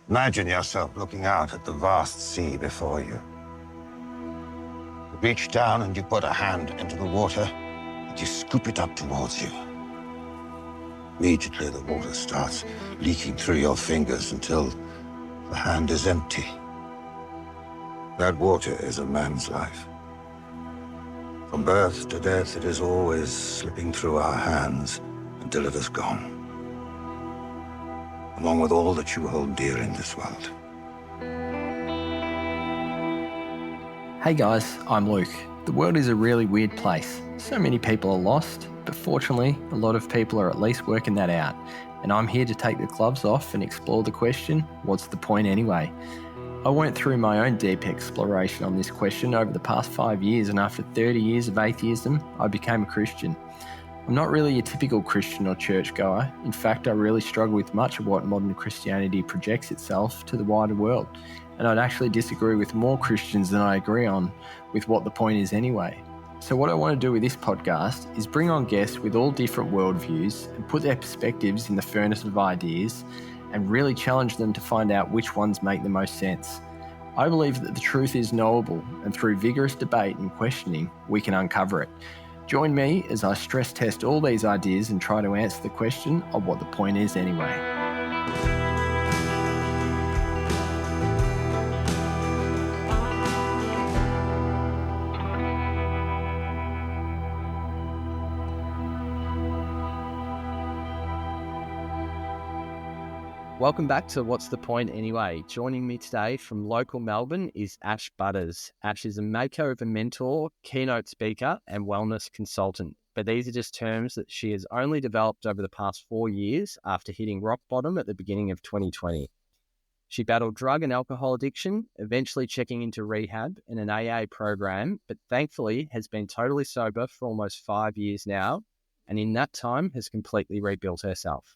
Imagine yourself looking out at the vast sea before you. You reach down and you put a hand into the water and you scoop it up towards you. Immediately the water starts leaking through your fingers until the hand is empty. That water is a man's life. From birth to death, it is always slipping through our hands until it is gone, along with all that you hold dear in this world. Hey guys, I'm Luke. The world is a really weird place. So many people are lost, but fortunately, a lot of people are at least working that out. And I'm here to take the gloves off and explore the question, what's the point anyway? I went through my own deep exploration on this question over the past 5 years, and after 30 years of atheism, I became a Christian. I'm not really a typical Christian or churchgoer. In fact, I really struggle with much of what modern Christianity projects itself to the wider world. And I'd actually disagree with more Christians than I agree on with what the point is anyway. So what I want to do with this podcast is bring on guests with all different worldviews and put their perspectives in the furnace of ideas and really challenge them to find out which ones make the most sense. I believe that the truth is knowable, and through vigorous debate and questioning, we can uncover it. Join me as I stress test all these ideas and try to answer the question of what the point is anyway. Welcome back to What's the Point Anyway? Joining me today from local Melbourne is Ash Butterss. Ash is a makeover mentor, keynote speaker, and wellness consultant. But these are just terms that she has only developed over the past 4 years after hitting rock bottom at the beginning of 2020. She battled drug and alcohol addiction, eventually checking into rehab and an AA program, but thankfully has been totally sober for almost 5 years now, and in that time has completely rebuilt herself.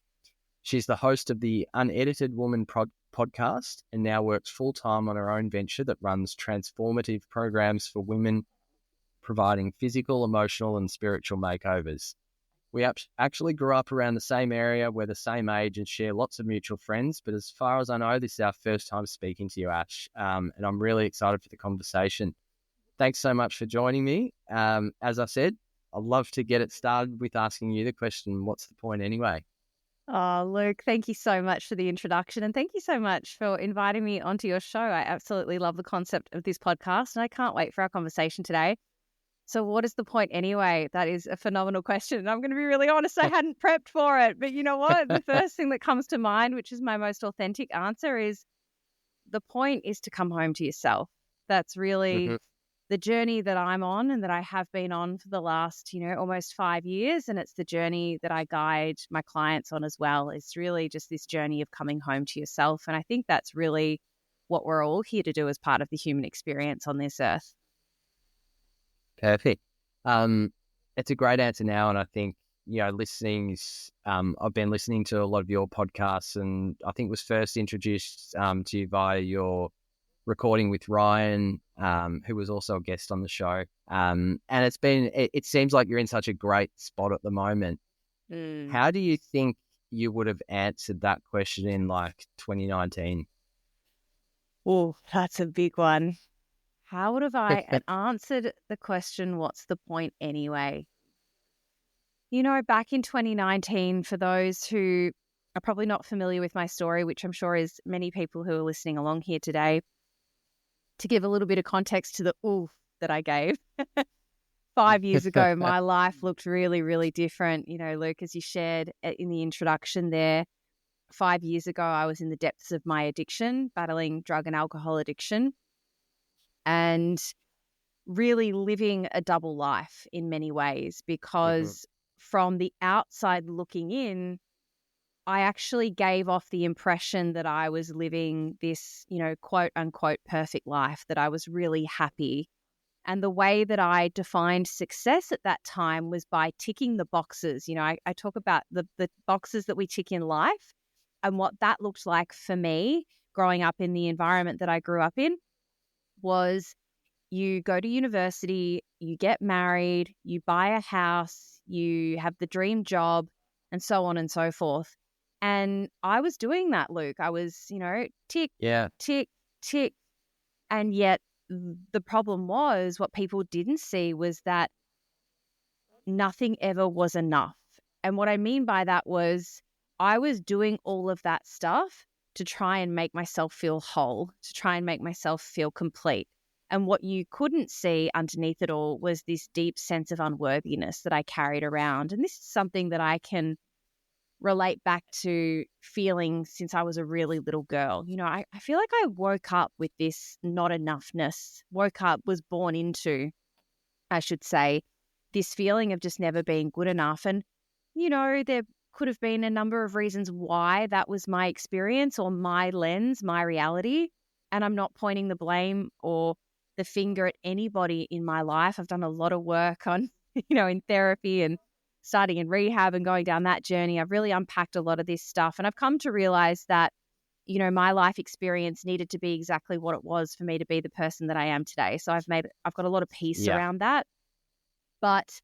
She's the host of the Unedited Woman podcast and now works full-time on her own venture that runs transformative programs for women, providing physical, emotional, and spiritual makeovers. We actually grew up around the same area, we're the same age and share lots of mutual friends, but as far as I know, this is our first time speaking to you, Ash, and I'm really excited for the conversation. Thanks so much for joining me. As I said, I'd love to get it started with asking you the question, what's the point anyway? Oh, Luke, thank you so much for the introduction, and thank you so much for inviting me onto your show. I absolutely love the concept of this podcast, and I can't wait for our conversation today. So what is the point anyway? That is a phenomenal question. I'm going to be really honest, I hadn't prepped for it, but you know what? The first thing that comes to mind, which is my most authentic answer, is the point is to come home to yourself. That's really the journey that I'm on and that I have been on for the last, almost 5 years. And it's the journey that I guide my clients on as well. It's really just this journey of coming home to yourself. And I think that's really what we're all here to do as part of the human experience on this earth. Perfect. It's a great answer now. And I think, listening is, I've been listening to a lot of your podcasts, and I think was first introduced to you via your recording with Ryan, who was also a guest on the show. And it seems like you're in such a great spot at the moment. How do you think you would have answered that question in 2019? Oh, that's a big one. How would have I answered the question, what's the point anyway? Back in 2019, for those who are probably not familiar with my story, which I'm sure is many people who are listening along here today, to give a little bit of context to the oof that I gave. 5 years ago, my life looked really, really different. Luke, as you shared in the introduction there, 5 years ago, I was in the depths of my addiction, battling drug and alcohol addiction, and really living a double life in many ways, because from the outside looking in, I actually gave off the impression that I was living this, quote unquote, perfect life, that I was really happy. And the way that I defined success at that time was by ticking the boxes. I talk about the boxes that we tick in life, and what that looked like for me growing up in the environment that I grew up in was you go to university, you get married, you buy a house, you have the dream job, and so on and so forth. And I was doing that, Luke. I was, tick, tick, tick. And yet the problem was, what people didn't see was that nothing ever was enough. And what I mean by that was I was doing all of that stuff to try and make myself feel whole, to try and make myself feel complete. And what you couldn't see underneath it all was this deep sense of unworthiness that I carried around. And this is something that I can relate back to feeling since I was a really little girl. I feel like I woke up with this not enoughness, was born into, I should say, this feeling of just never being good enough. And, there could have been a number of reasons why that was my experience or my lens, my reality. And I'm not pointing the blame or the finger at anybody in my life. I've done a lot of work on, in therapy and starting in rehab and going down that journey. I've really unpacked a lot of this stuff. And I've come to realize that, my life experience needed to be exactly what it was for me to be the person that I am today. So I've got a lot of peace around that. But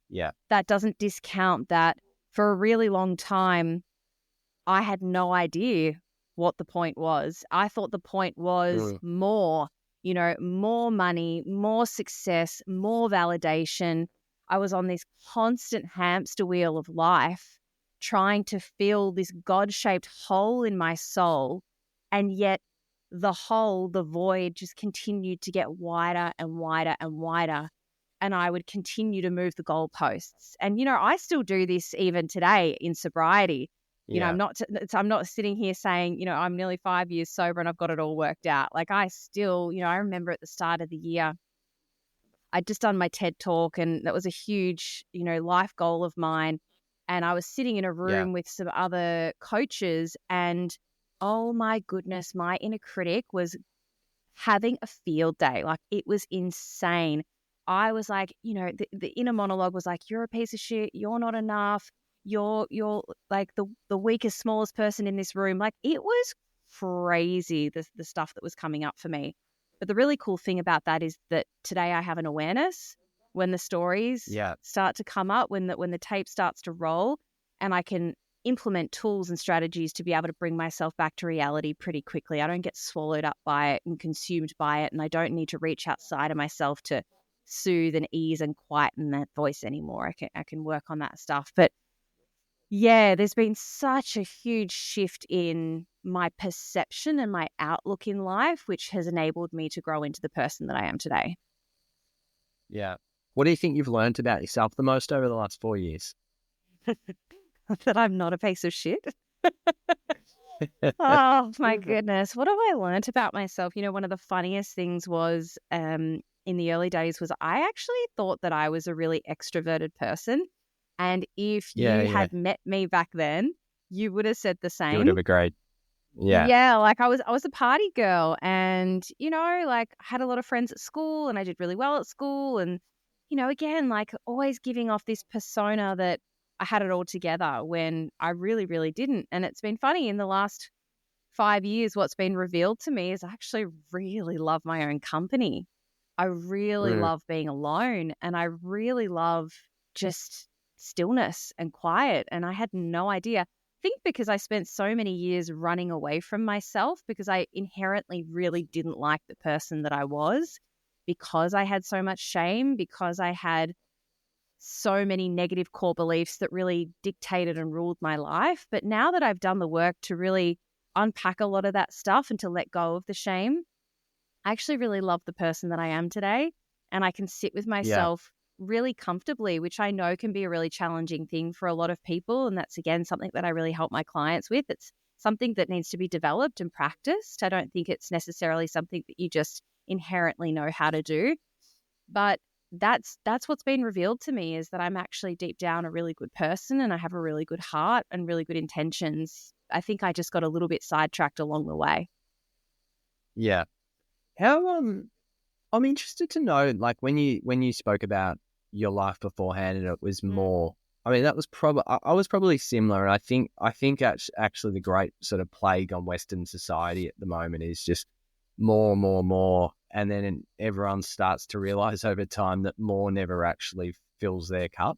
that doesn't discount that for a really long time, I had no idea what the point was. I thought the point was more, more money, more success, more validation. I was on this constant hamster wheel of life, trying to fill this God-shaped hole in my soul. And yet the hole, the void, just continued to get wider and wider and wider. And I would continue to move the goalposts. And, I still do this even today in sobriety. I'm not sitting here saying, I'm nearly 5 years sober and I've got it all worked out. Like I still, I remember at the start of the year, I'd just done my TED talk and that was a huge, life goal of mine. And I was sitting in a room with some other coaches and, oh my goodness, my inner critic was having a field day. Like it was insane. I was like, the inner monologue was like, you're a piece of shit. You're not enough. You're like the weakest, smallest person in this room. Like it was crazy, the stuff that was coming up for me. But the really cool thing about that is that today I have an awareness when the stories start to come up, when the tape starts to roll, and I can implement tools and strategies to be able to bring myself back to reality pretty quickly. I don't get swallowed up by it and consumed by it, and I don't need to reach outside of myself to soothe and ease and quieten that voice anymore. I can work on that stuff. But there's been such a huge shift in my perception and my outlook in life, which has enabled me to grow into the person that I am today. Yeah. What do you think you've learned about yourself the most over the last 4 years? That I'm not a piece of shit. Oh my goodness. What have I learned about myself? One of the funniest things was in the early days was I actually thought that I was a really extroverted person. And if you had met me back then, you would have said the same. You would have agreed. Yeah. Yeah, like I was a party girl and, like I had a lot of friends at school and I did really well at school and, again, like always giving off this persona that I had it all together when I really, really didn't. And it's been funny in the last 5 years, what's been revealed to me is I actually really love my own company. I really love being alone and I really love just stillness and quiet. And I had no idea. I think because I spent so many years running away from myself because I inherently really didn't like the person that I was, because I had so much shame, because I had so many negative core beliefs that really dictated and ruled my life. But now that I've done the work to really unpack a lot of that stuff and to let go of the shame, I actually really love the person that I am today. And I can sit with myself really comfortably, which I know can be a really challenging thing for a lot of people. And that's, again, something that I really help my clients with. It's something that needs to be developed and practiced. I don't think it's necessarily something that you just inherently know how to do. But that's what's been revealed to me, is that I'm actually deep down a really good person and I have a really good heart and really good intentions. I think I just got a little bit sidetracked along the way. Yeah. How I'm interested to know, like when you spoke about your life beforehand and it was more, I mean, that was probably, I was probably similar. And I think actually the great sort of plague on Western society at the moment is just more. And then everyone starts to realize over time that more never actually fills their cup.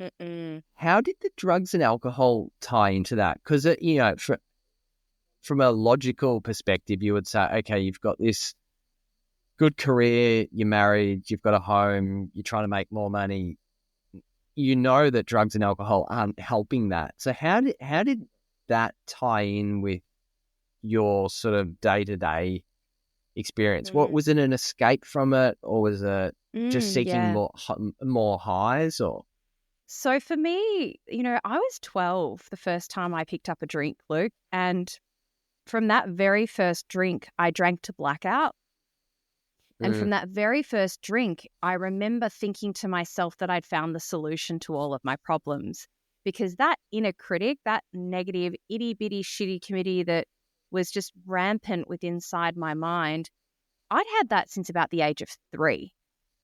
Mm-mm. How did the drugs and alcohol tie into that? Because, from a logical perspective, you would say, okay, you've got this good career, you're married, you've got a home, you're trying to make more money. You know that drugs and alcohol aren't helping that. So how did that tie in with your sort of day-to-day experience? What was it, an escape from it, or was it just seeking Yeah. more highs? Or So for me, I was 12 the first time I picked up a drink, Luke. And from that very first drink, I drank to blackout. And from that very first drink, I remember thinking to myself that I'd found the solution to all of my problems, because that inner critic, that negative, itty bitty shitty committee that was just rampant within inside my mind, I'd had that since about the age of 3.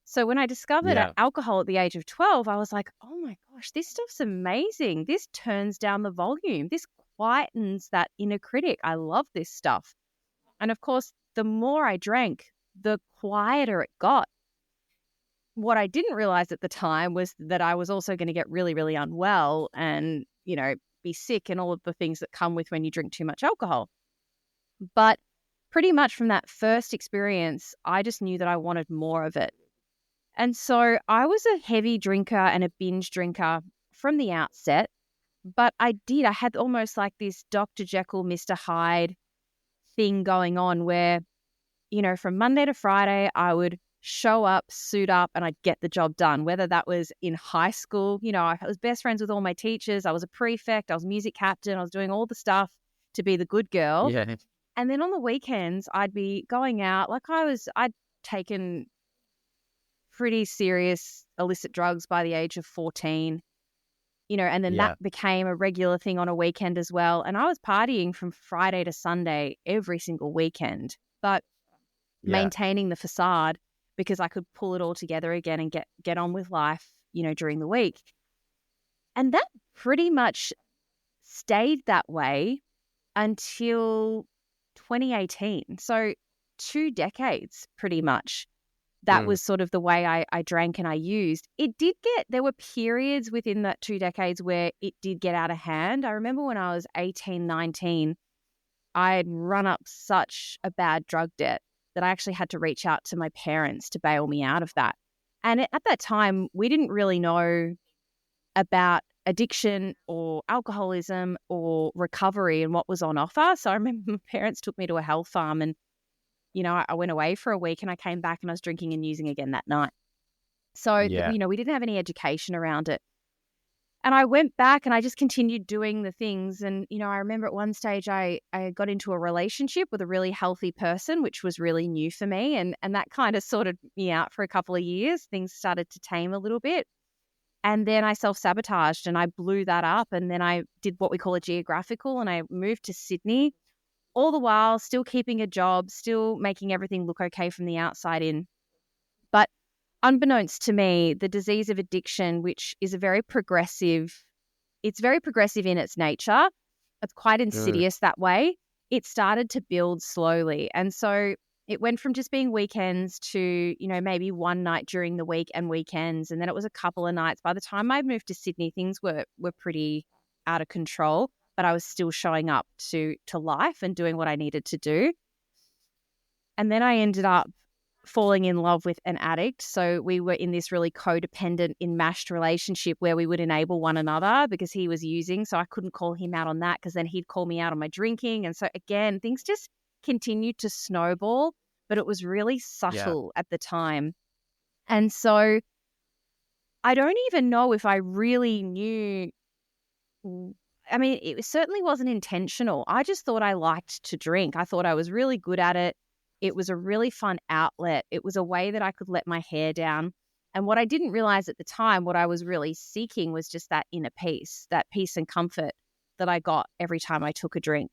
So when I discovered alcohol at the age of 12, I was like, oh my gosh, this stuff's amazing. This turns down the volume. This quietens that inner critic. I love this stuff. And of course, the more I drank, the quieter it got. What I didn't realize at the time was that I was also going to get really, really unwell and, be sick and all of the things that come with when you drink too much alcohol. But pretty much from that first experience, I just knew that I wanted more of it. And so I was a heavy drinker and a binge drinker from the outset, but I had almost like this Dr. Jekyll, Mr. Hyde thing going on where, from Monday to Friday, I would show up, suit up, and I'd get the job done, whether that was in high school. I was best friends with all my teachers. I was a prefect. I was music captain. I was doing all the stuff to be the good girl. yeah, And then on the weekends, I'd be going out. I'd taken pretty serious illicit drugs by the age of 14, and then that became a regular thing on a weekend as well. And I was partying from Friday to Sunday every single weekend, but maintaining the facade because I could pull it all together again and get on with life, during the week. And that pretty much stayed that way until 2018. So 2 decades pretty much. That was sort of the way I drank and I used. There were periods within that 2 decades where it did get out of hand. I remember when I was 18, 19, I had run up such a bad drug debt that I actually had to reach out to my parents to bail me out of that. And at that time, we didn't really know about addiction or alcoholism or recovery and what was on offer. So I remember my parents took me to a health farm and I went away for a week and I came back and I was drinking and using again that night. So, we didn't have any education around it. And I went back and I just continued doing the things. And, I remember at one stage I got into a relationship with a really healthy person, which was really new for me. And that kind of sorted me out for a couple of years. Things started to tame a little bit. And then I self-sabotaged and I blew that up. And then I did what we call a geographical and I moved to Sydney, all the while still keeping a job, still making everything look okay from the outside in. But unbeknownst to me, the disease of addiction, which is it's very progressive in its nature. It's quite insidious that way. It started to build slowly. And so it went from just being weekends to, maybe one night during the week and weekends. And then it was a couple of nights. By the time I moved to Sydney, things were pretty out of control, but I was still showing up to life and doing what I needed to do. And then I ended up falling in love with an addict. So we were in this really codependent, enmeshed relationship where we would enable one another because he was using. So I couldn't call him out on that because then he'd call me out on my drinking. And so again, things just continued to snowball, but it was really subtle at the time. And so I don't even know if I really knew. I mean, it certainly wasn't intentional. I just thought I liked to drink. I thought I was really good at it. It was a really fun outlet. It was a way that I could let my hair down. And what I didn't realize at the time, what I was really seeking was just that inner peace, that peace and comfort that I got every time I took a drink.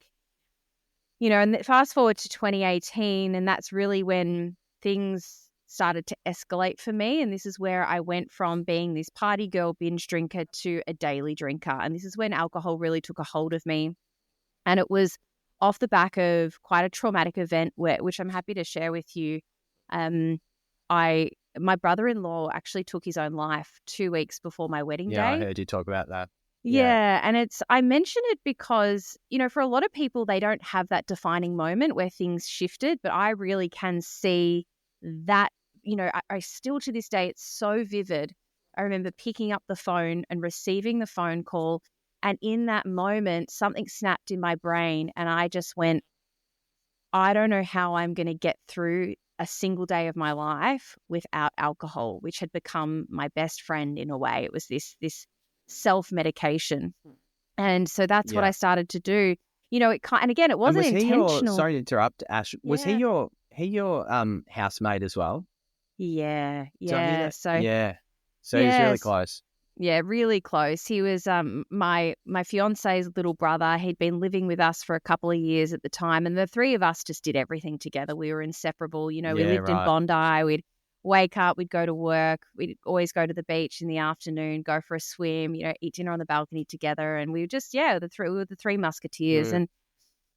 And fast forward to 2018, and that's really when things started to escalate for me. And this is where I went from being this party girl, binge drinker to a daily drinker. And this is when alcohol really took a hold of me. And it was off the back of quite a traumatic event which I'm happy to share with you. I my brother-in-law actually took his own life 2 weeks before my wedding Yeah, I day. heard you talk about that. Yeah, and I mention it because, for a lot of people, they don't have that defining moment where things shifted, but I really can see that, I still to this day, it's so vivid. I remember picking up the phone and receiving the phone call, and in that moment, something snapped in my brain, and I just went, I don't know how I'm going to get through a single day of my life without alcohol, which had become my best friend in a way. It was this self-medication. And so that's what Yeah. I started to do. And again, it And wasn't was he intentional. sorry to interrupt, Ash, was he Yeah. your housemate as well? Yeah. Did I hear Yeah. that? So, Yeah. So he was really yes. close. Yeah, really close. He was my fiance's little brother. He'd been living with us for a couple of years at the time, and the three of us just did everything together. We were inseparable. We Yeah, lived in right. Bondi. We'd wake up, we'd go to work, we'd always go to the beach in the afternoon, go for a swim, eat dinner on the balcony together, and we were just we were the three musketeers. Mm. And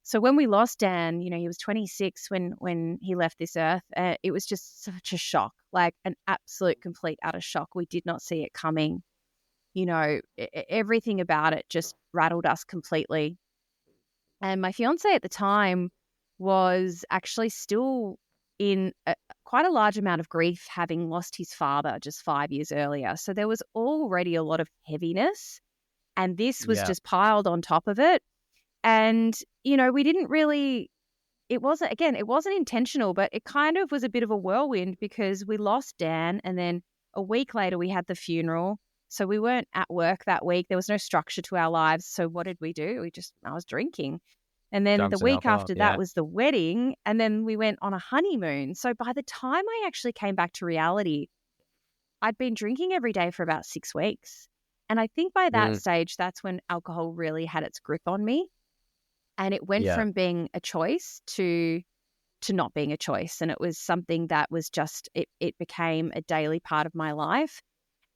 so when we lost Dan, he was 26 when he left this earth. It was just such a shock, like an absolute, complete, utter shock. We did not see it coming. Everything about it just rattled us completely. And my fiance at the time was actually still in quite a large amount of grief, having lost his father just 5 years earlier. So there was already a lot of heaviness, and this was Yeah. just piled on top of it. And, we didn't really, it wasn't intentional, but it kind of was a bit of a whirlwind because we lost Dan, and then a week later we had the funeral. So we weren't at work that week. There was no structure to our lives. So what did we do? I was drinking. And then the Drunks and week alcohol. after Yeah. that was the wedding. And then we went on a honeymoon. So by the time I actually came back to reality, I'd been drinking every day for about 6 weeks. And I think by that stage, that's when alcohol really had its grip on me. And it went from being a choice to not being a choice. And it was something that was just, it became a daily part of my life.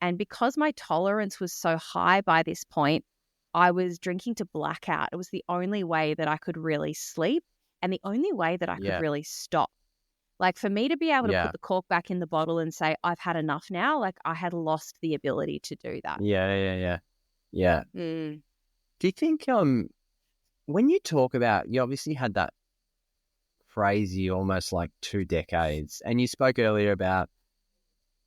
And because my tolerance was so high by this point, I was drinking to blackout. It was the only way that I could really sleep and the only way that I could really stop. Like, for me to be able to put the cork back in the bottle and say, I've had enough now, like I had lost the ability to do that. Yeah. Mm. Do you think when you talk about, you obviously had that crazy almost like 2 decades, and you spoke earlier about,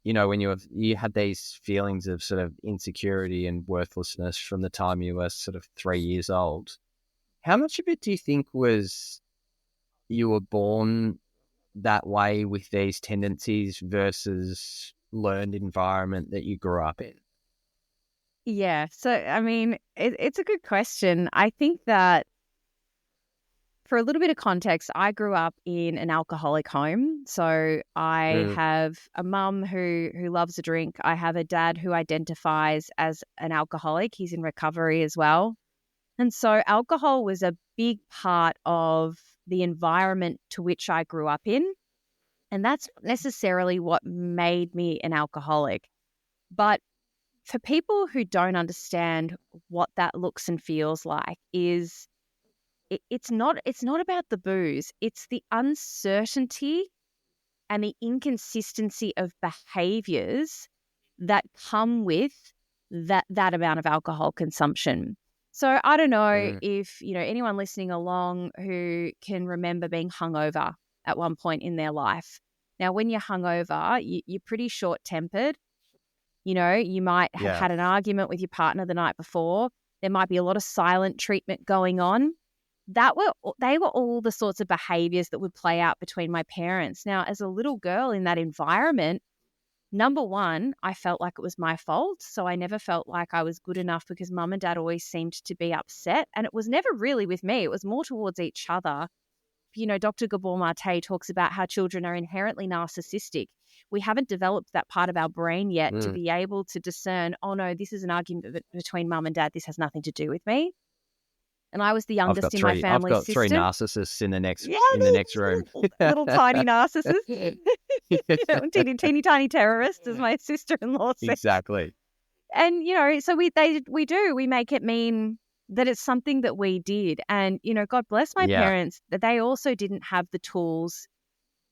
when you had these feelings of sort of insecurity and worthlessness from the time you were sort of 3 years old. How much of it do you think was you were born that way with these tendencies versus learned environment that you grew up in? Yeah. So, I mean, it's a good question. I think that, for a little bit of context, I grew up in an alcoholic home. So I have a mum who loves a drink. I have a dad who identifies as an alcoholic. He's in recovery as well. And so alcohol was a big part of the environment to which I grew up in. And that's not necessarily what made me an alcoholic. But for people who don't understand what that looks and feels like, it's not about the booze. It's the uncertainty and the inconsistency of behaviors that come with that amount of alcohol consumption. So I don't know if, anyone listening along who can remember being hungover at one point in their life. Now, when you're hungover, you're pretty short-tempered. You might have had an argument with your partner the night before. There might be a lot of silent treatment going on. They were all the sorts of behaviors that would play out between my parents. Now, as a little girl in that environment, number one, I felt like it was my fault. So I never felt like I was good enough because mum and dad always seemed to be upset. And it was never really with me. It was more towards each other. Dr. Gabor Mate talks about how children are inherently narcissistic. We haven't developed that part of our brain yet to be able to discern, oh no, this is an argument between mum and dad. This has nothing to do with me. And I was the youngest in my family system. I've got 3 narcissists in the next room. Little tiny narcissists. Teeny tiny terrorists, as my sister-in-law said. Exactly. And, so we make it mean that it's something that we did. And, God bless my parents, that they also didn't have the tools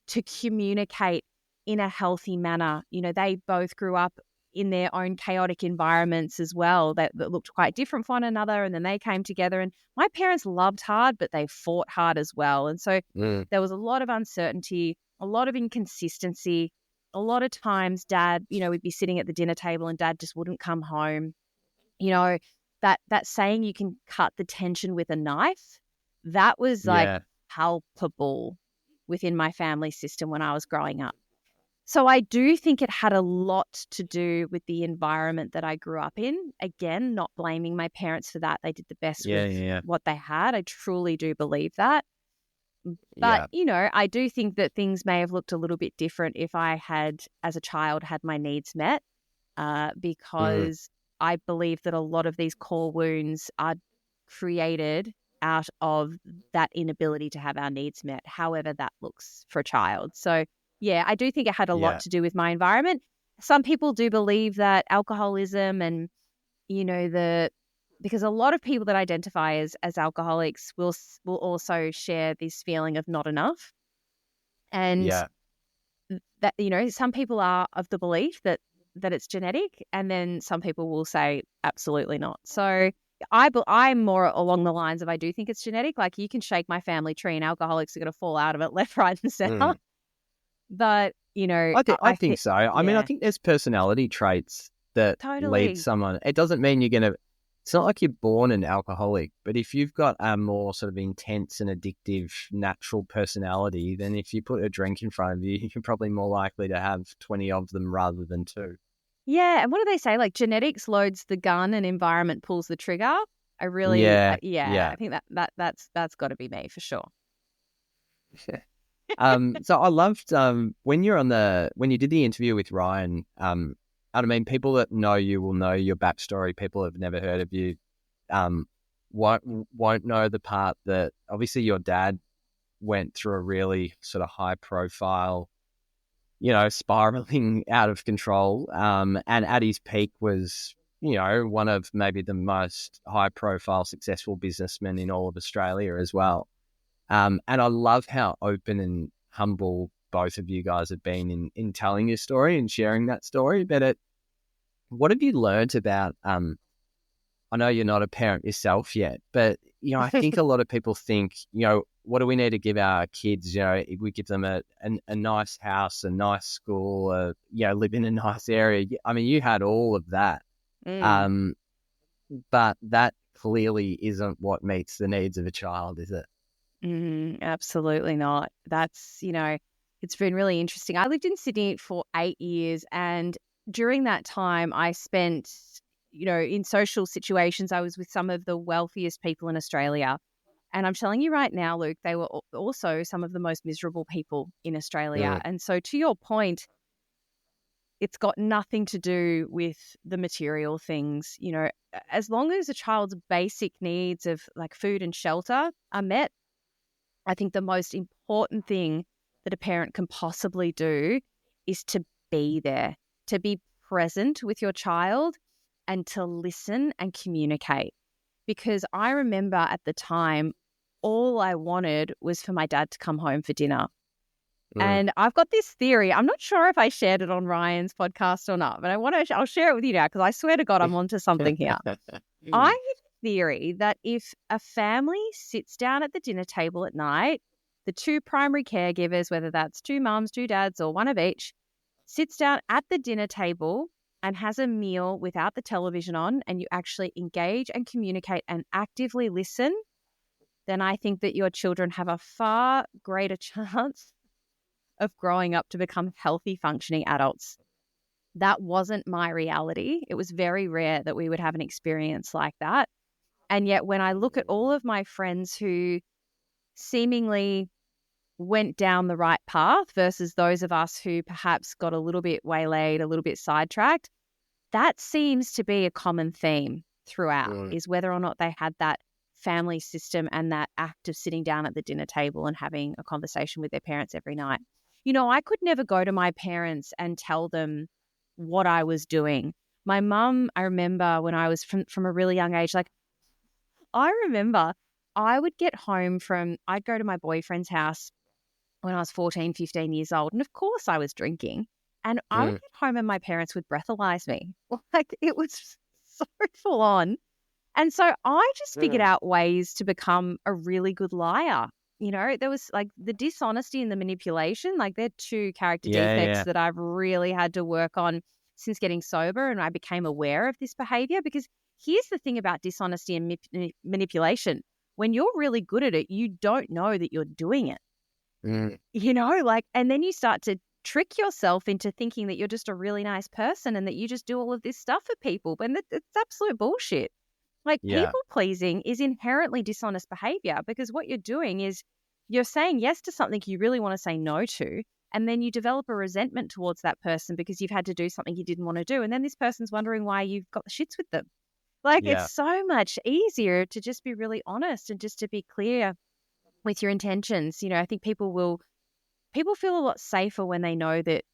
to communicate in a healthy manner. They both grew up in their own chaotic environments as well that looked quite different from one another. And then they came together, and my parents loved hard, but they fought hard as well. And so there was a lot of uncertainty, a lot of inconsistency. A lot of times Dad, we'd be sitting at the dinner table and Dad just wouldn't come home. That saying, you can cut the tension with a knife, that was like palpable within my family system when I was growing up. So I do think it had a lot to do with the environment that I grew up in. Again, not blaming my parents for that. They did the best with what they had. I truly do believe that. But, I do think that things may have looked a little bit different if I had, as a child, had my needs met, because I believe that a lot of these core wounds are created out of that inability to have our needs met, however that looks for a child. So, yeah, I do think it had a lot to do with my environment. Some people do believe that alcoholism and, because a lot of people that identify as alcoholics will also share this feeling of not enough. And that, some people are of the belief that it's genetic, and then some people will say absolutely not. So I'm more along the lines of, I do think it's genetic. Like, you can shake my family tree and alcoholics are going to fall out of it left, right, and center. But, I think so. I mean, I think there's personality traits that lead someone. It doesn't mean you're going to, it's not like you're born an alcoholic, but if you've got a more sort of intense and addictive natural personality, then if you put a drink in front of you, you're probably more likely to have 20 of them rather than 2. Yeah. And what do they say? Like, genetics loads the gun and environment pulls the trigger. I really, I think that's got to be me for sure. So I loved when you did the interview with Ryan. I mean, people that know you will know your backstory. People who have never heard of you won't know the part that obviously your dad went through a really sort of high profile, spiraling out of control. And at his peak was, one of maybe the most high profile successful businessmen in all of Australia as well. And I love how open and humble both of you guys have been in telling your story and sharing that story. But what have you learned about, I know you're not a parent yourself yet, but, I think a lot of people think, what do we need to give our kids? If we give them a nice house, a nice school, live in a nice area. I mean, you had all of that. But that clearly isn't what meets the needs of a child, is it? Absolutely not. That's, it's been really interesting. I lived in Sydney for 8 years, and during that time I spent, in social situations. I was with some of the wealthiest people in Australia. And I'm telling you right now, Luke, they were also some of the most miserable people in Australia. And so, to your point, it's got nothing to do with the material things. As long as a child's basic needs of like food and shelter are met, I think the most important thing that a parent can possibly do is to be there, to be present with your child and to listen and communicate. Because I remember at the time, all I wanted was for my dad to come home for dinner. And I've got this theory. I'm not sure if I shared it on Ryan's podcast or not, but I'll share it with you now, because I swear to God, I'm onto something here. I have a theory that if a family sits down at the dinner table at night, the 2 primary caregivers, whether that's 2 mums, 2 dads, or one of each, sits down at the dinner table and has a meal without the television on, and you actually engage and communicate and actively listen, then I think that your children have a far greater chance of growing up to become healthy, functioning adults. That wasn't my reality. It was very rare that we would have an experience like that. And yet when I look at all of my friends who seemingly went down the right path versus those of us who perhaps got a little bit waylaid, a little bit sidetracked, that seems to be a common theme throughout, is whether or not they had that family system and that act of sitting down at the dinner table and having a conversation with their parents every night. I could never go to my parents and tell them what I was doing. My mum, I remember when I was from a really young age, like I remember I would get home I'd go to my boyfriend's house when I was 14, 15 years old. And of course I was drinking. And I would get home and my parents would breathalyze me. Like, it was so full on. And so I just figured out ways to become a really good liar. You know, there was like the dishonesty and the manipulation, like they're two character defects that I've really had to work on since getting sober, and I became aware of this behavior. Because here's the thing about dishonesty and manipulation. When you're really good at it, you don't know that you're doing it. You know, like, and then you start to trick yourself into thinking that you're just a really nice person and that you just do all of this stuff for people. But it's absolute bullshit. Like, people pleasing is inherently dishonest behavior, because what you're doing is you're saying yes to something you really want to say no to, and then you develop a resentment towards that person because you've had to do something you didn't want to do. And then this person's wondering why you've got the shits with them. Like, it's so much easier to just be really honest and just to be clear with your intentions. You know, I think people feel a lot safer when they know that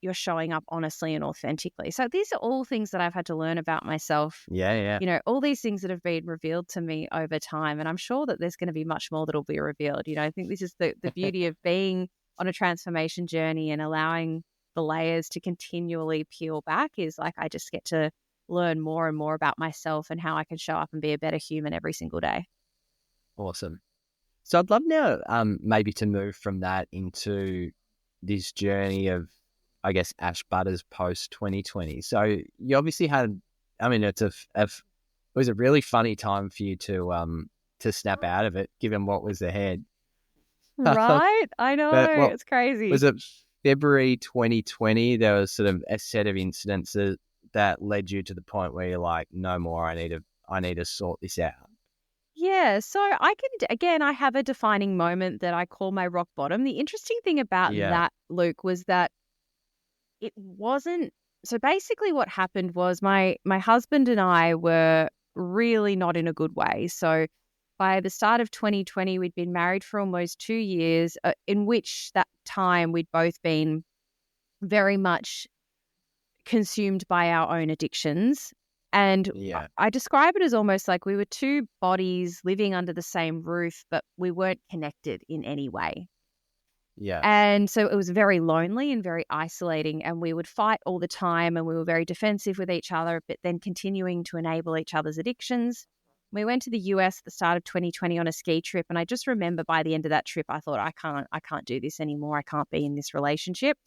you're showing up honestly and authentically. So these are all things that I've had to learn about myself. You know, all these things that have been revealed to me over time. And I'm sure that there's going to be much more that will be revealed. You know, I think this is the beauty of being on a transformation journey and allowing the layers to continually peel back, is like I just get to learn more and more about myself and how I can show up and be a better human every single day. Awesome. So I'd love now maybe to move from that into this journey of, I guess, Ash Butterss post 2020. So you obviously had, I mean, it was a really funny time for you to snap out of it, given what was ahead. Right? I know. It's crazy. Was it February 2020? There was sort of a set of incidents that led you to the point where you're like, no more, I need to sort this out. Yeah, so I have a defining moment that I call my rock bottom. The interesting thing about that, Luke, was that it wasn't, so basically what happened was my husband and I were really not in a good way. So by the start of 2020, we'd been married for almost 2 years, in which that time we'd both been very much consumed by our own addictions. And I describe it as almost like we were two bodies living under the same roof, but we weren't connected in any way. And so it was very lonely and very isolating, and we would fight all the time, and we were very defensive with each other, but then continuing to enable each other's addictions. We went to the US at the start of 2020 on a ski trip, and I just remember by the end of that trip, I thought, I can't do this anymore. I can't be in this relationship.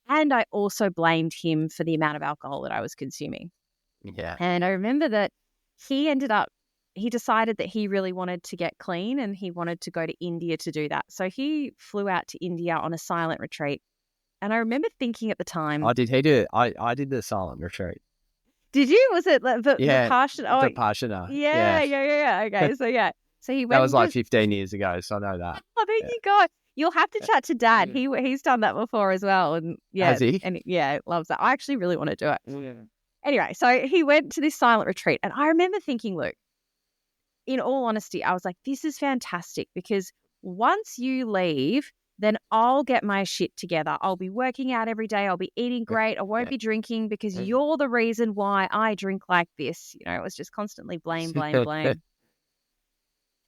And I also blamed him for the amount of alcohol that I was consuming. And I remember that he decided that he really wanted to get clean, and he wanted to go to India to do that. So he flew out to India on a silent retreat. And I remember thinking at the time... Did he do it? I did the silent retreat. Did you? Was it Vipassana? Vipassana. Yeah. Okay, so he went... That was like 15 years ago, so I know that. Oh, there you go. You'll have to chat to Dad. He's done that before as well. And Has he? And loves that. I actually really want to do it. Anyway, so he went to this silent retreat, and I remember thinking, Luke, in all honesty, I was like, this is fantastic, because once you leave, then I'll get my shit together. I'll be working out every day. I'll be eating great. I won't be drinking because you're the reason why I drink like this. You know, it was just constantly blame.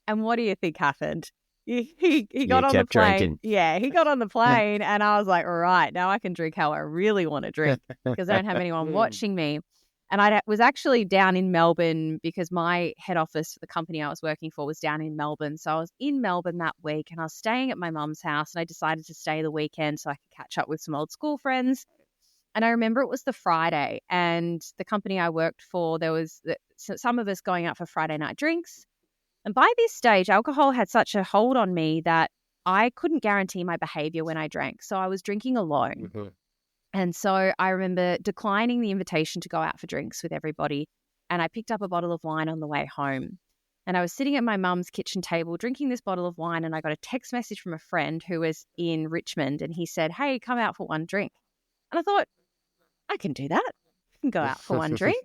And what do you think happened? He got on the plane. Drinking. Yeah, he got on the plane, and I was like, all right, now I can drink how I really want to drink, because I don't have anyone watching me. And I was actually down in Melbourne, because my head office for the company I was working for was down in Melbourne. So I was in Melbourne that week, and I was staying at my mum's house, and I decided to stay the weekend so I could catch up with some old school friends. And I remember it was the Friday, and the company I worked for, there was some of us going out for Friday night drinks. And by this stage, alcohol had such a hold on me that I couldn't guarantee my behavior when I drank. So I was drinking alone. And so I remember declining the invitation to go out for drinks with everybody. And I picked up a bottle of wine on the way home. And I was sitting at my mum's kitchen table drinking this bottle of wine. And I got a text message from a friend who was in Richmond. And he said, hey, come out for one drink. And I thought, I can do that. I can go out for one drink.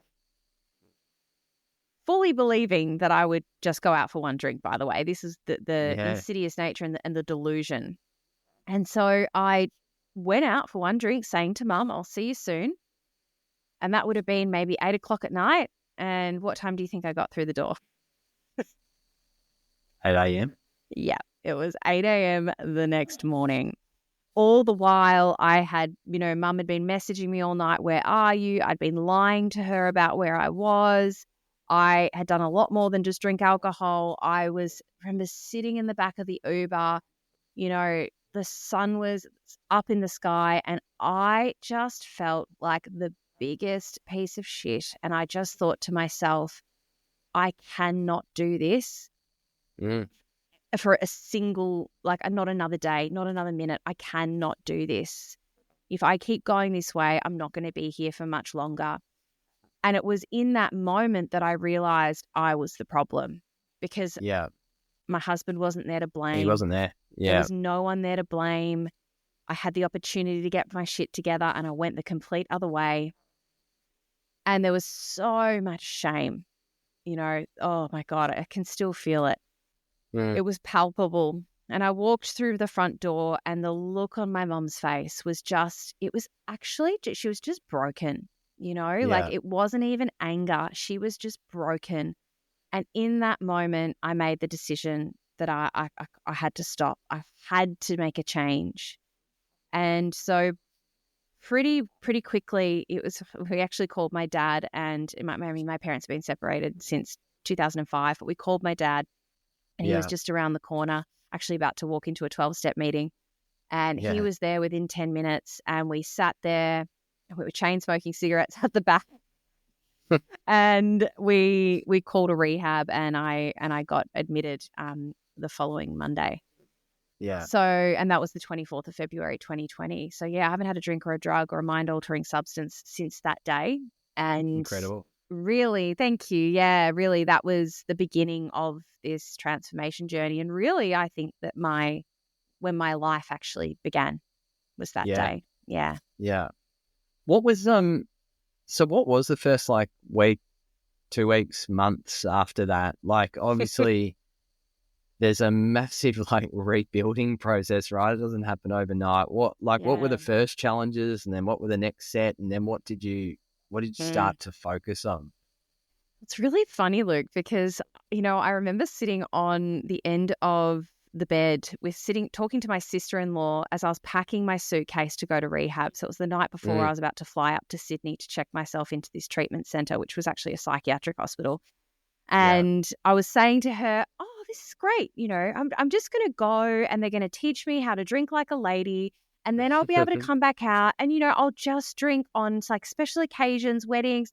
Fully believing that I would just go out for one drink, by the way. This is the insidious nature and the delusion. And so I went out for one drink, saying to Mum, I'll see you soon. And that would have been maybe 8 o'clock at night. And what time do you think I got through the door? 8 a.m.? Yeah, it was 8 a.m. the next morning. all the while I had, mum had been messaging me all night, where are you? I'd been lying to her about where I was. I had done a lot more than just drink alcohol. Remember sitting in the back of the Uber, the sun was up in the sky, and I just felt like the biggest piece of shit. And I just thought to myself, I cannot do this for a single, not another day, not another minute. I cannot do this. If I keep going this way, I'm not going to be here for much longer. And it was in that moment that I realized I was the problem, because my husband wasn't there to blame. He wasn't there. Yeah. There was no one there to blame. I had the opportunity to get my shit together, and I went the complete other way. And there was so much shame, oh my God, I can still feel it. It was palpable. And I walked through the front door, and the look on my mum's face was she was just broken, like it wasn't even anger. She was just broken. And in that moment, I made the decision that I had to stop. I had to make a change. And so pretty quickly, we actually called my dad, and my parents have been separated since 2005, but we called my dad, and he was just around the corner, actually about to walk into a 12-step meeting. And he was there within 10 minutes, and we sat there, and we were chain smoking cigarettes at the back. And we called a rehab, and I got admitted the following Monday. Yeah. So, and that was the 24th of February, 2020. So I haven't had a drink or a drug or a mind-altering substance since that day. And incredible. Really, thank you. Yeah, really, that was the beginning of this transformation journey. And really, I think that when my life actually began was that day. Yeah. Yeah. What was so what was the first week, 2 weeks, months after that? Obviously there's a massive rebuilding process, right? It doesn't happen overnight. What were the first challenges, and then what were the next set, and then what did you start to focus on? It's really funny, Luke, because I remember sitting on the end of the bed talking to my sister-in-law as I was packing my suitcase to go to rehab. So it was the night before I was about to fly up to Sydney to check myself into this treatment centre, which was actually a psychiatric hospital. And I was saying to her, oh, this is great. I'm just going to go, and they're going to teach me how to drink like a lady. And then I'll be able to come back out, and, I'll just drink on special occasions, weddings,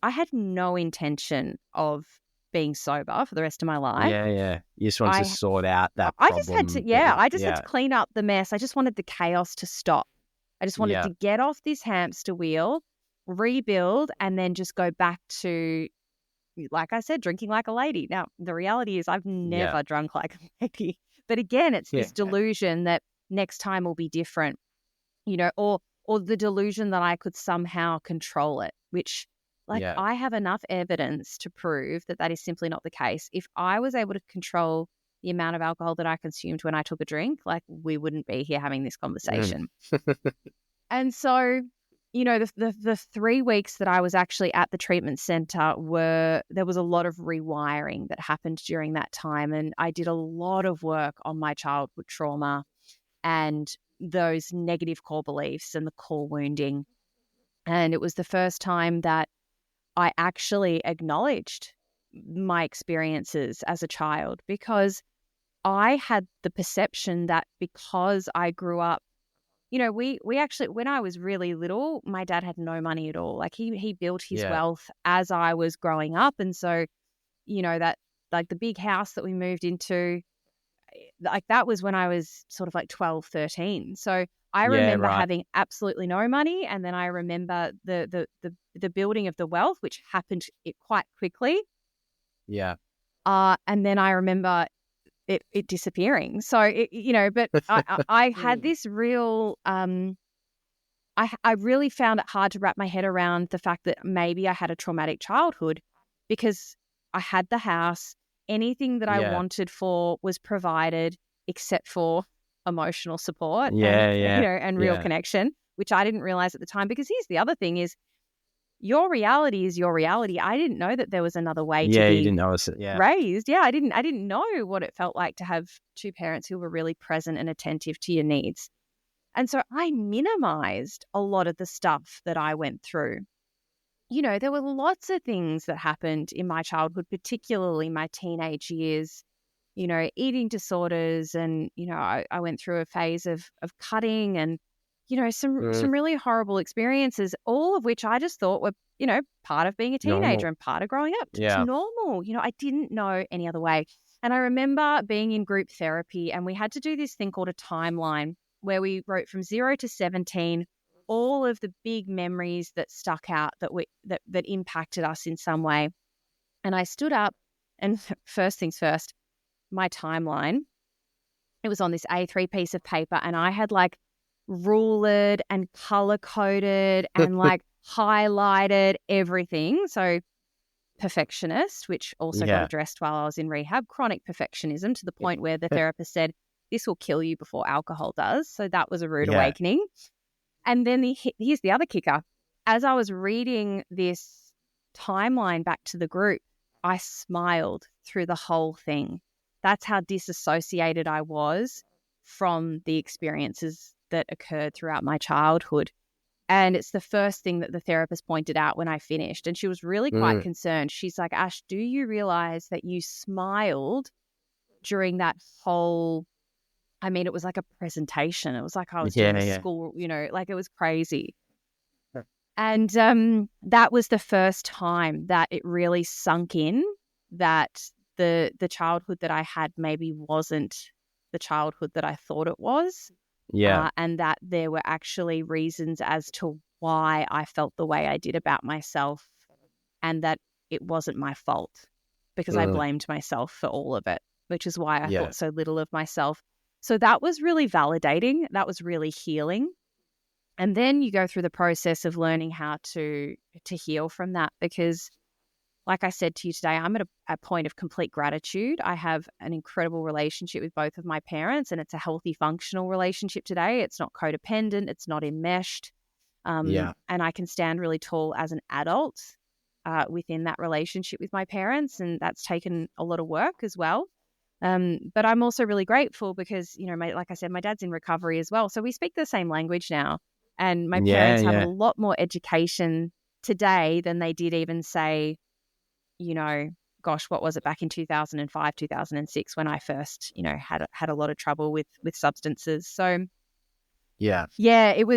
I had no intention of being sober for the rest of my life. Yeah. You just wanted to sort out that I problem. I just had to clean up the mess. I just wanted the chaos to stop. I just wanted to get off this hamster wheel, rebuild, and then just go back to, like I said, drinking like a lady. Now, the reality is I've never drunk like a lady. But again, it's this delusion that next time will be different, or the delusion that I could somehow control it, which I have enough evidence to prove that is simply not the case. If I was able to control the amount of alcohol that I consumed when I took a drink, we wouldn't be here having this conversation. And so, the 3 weeks that I was actually at the treatment centre there was a lot of rewiring that happened during that time. And I did a lot of work on my childhood trauma and those negative core beliefs and the core wounding. And it was the first time that I actually acknowledged my experiences as a child, because I had the perception that because I grew up, we actually, when I was really little, my dad had no money at all. He built his wealth as I was growing up. And so, that the big house that we moved into, that was when I was sort of 12, 13. So I remember having absolutely no money. And then I remember the building of the wealth, which happened quite quickly. Yeah. And then I remember it disappearing. So, but I had this real, I really found it hard to wrap my head around the fact that maybe I had a traumatic childhood, because I had the house. Anything that I wanted for was provided, except for emotional support and real connection, which I didn't realize at the time. Because here's the other thing is, your reality is your reality. I didn't know that there was another way to Yeah, you be didn't know us. Yeah. raised. Yeah, I didn't know what it felt like to have two parents who were really present and attentive to your needs. And so I minimized a lot of the stuff that I went through. You know, there were lots of things that happened in my childhood, particularly my teenage years, you know, eating disorders. And, you know, I went through a phase of cutting and, you know, some really horrible experiences, all of which I just thought were, you know, part of being a teenager Normal. and part of growing up. It's Yeah. normal. You know, I didn't know any other way. And I remember being in group therapy and we had to do this thing called a timeline where we wrote from 0 to 17 all of the big memories that stuck out that impacted us in some way. And I stood up and first things first, my timeline, it was on this A3 piece of paper and I had like rulered and color coded and like highlighted everything. So perfectionist, which also got addressed while I was in rehab, chronic perfectionism to the point where the therapist said, this will kill you before alcohol does. So that was a rude awakening. And then here's the other kicker. As I was reading this timeline back to the group, I smiled through the whole thing. That's how disassociated I was from the experiences that occurred throughout my childhood. And it's the first thing that the therapist pointed out when I finished. And she was really quite concerned. She's like, Ash, do you realize that you smiled during that whole, I mean, it was like a presentation. It was like I was doing a school, you know, like it was crazy. And that was the first time that it really sunk in that the childhood that I had maybe wasn't the childhood that I thought it was. Yeah. And that there were actually reasons as to why I felt the way I did about myself and that it wasn't my fault because I blamed myself for all of it, which is why I thought so little of myself. So that was really validating. That was really healing. And then you go through the process of learning how to heal from that because, like I said to you today, I'm at a point of complete gratitude. I have an incredible relationship with both of my parents and it's a healthy, functional relationship today. It's not codependent. It's not enmeshed. And I can stand really tall as an adult within that relationship with my parents. And that's taken a lot of work as well. But I'm also really grateful because, you know, like I said, my dad's in recovery as well. So we speak the same language now. And my parents have a lot more education today than they did even say, you know, gosh, what was it back in 2005, 2006 when I first, you know, had a lot of trouble with substances. So it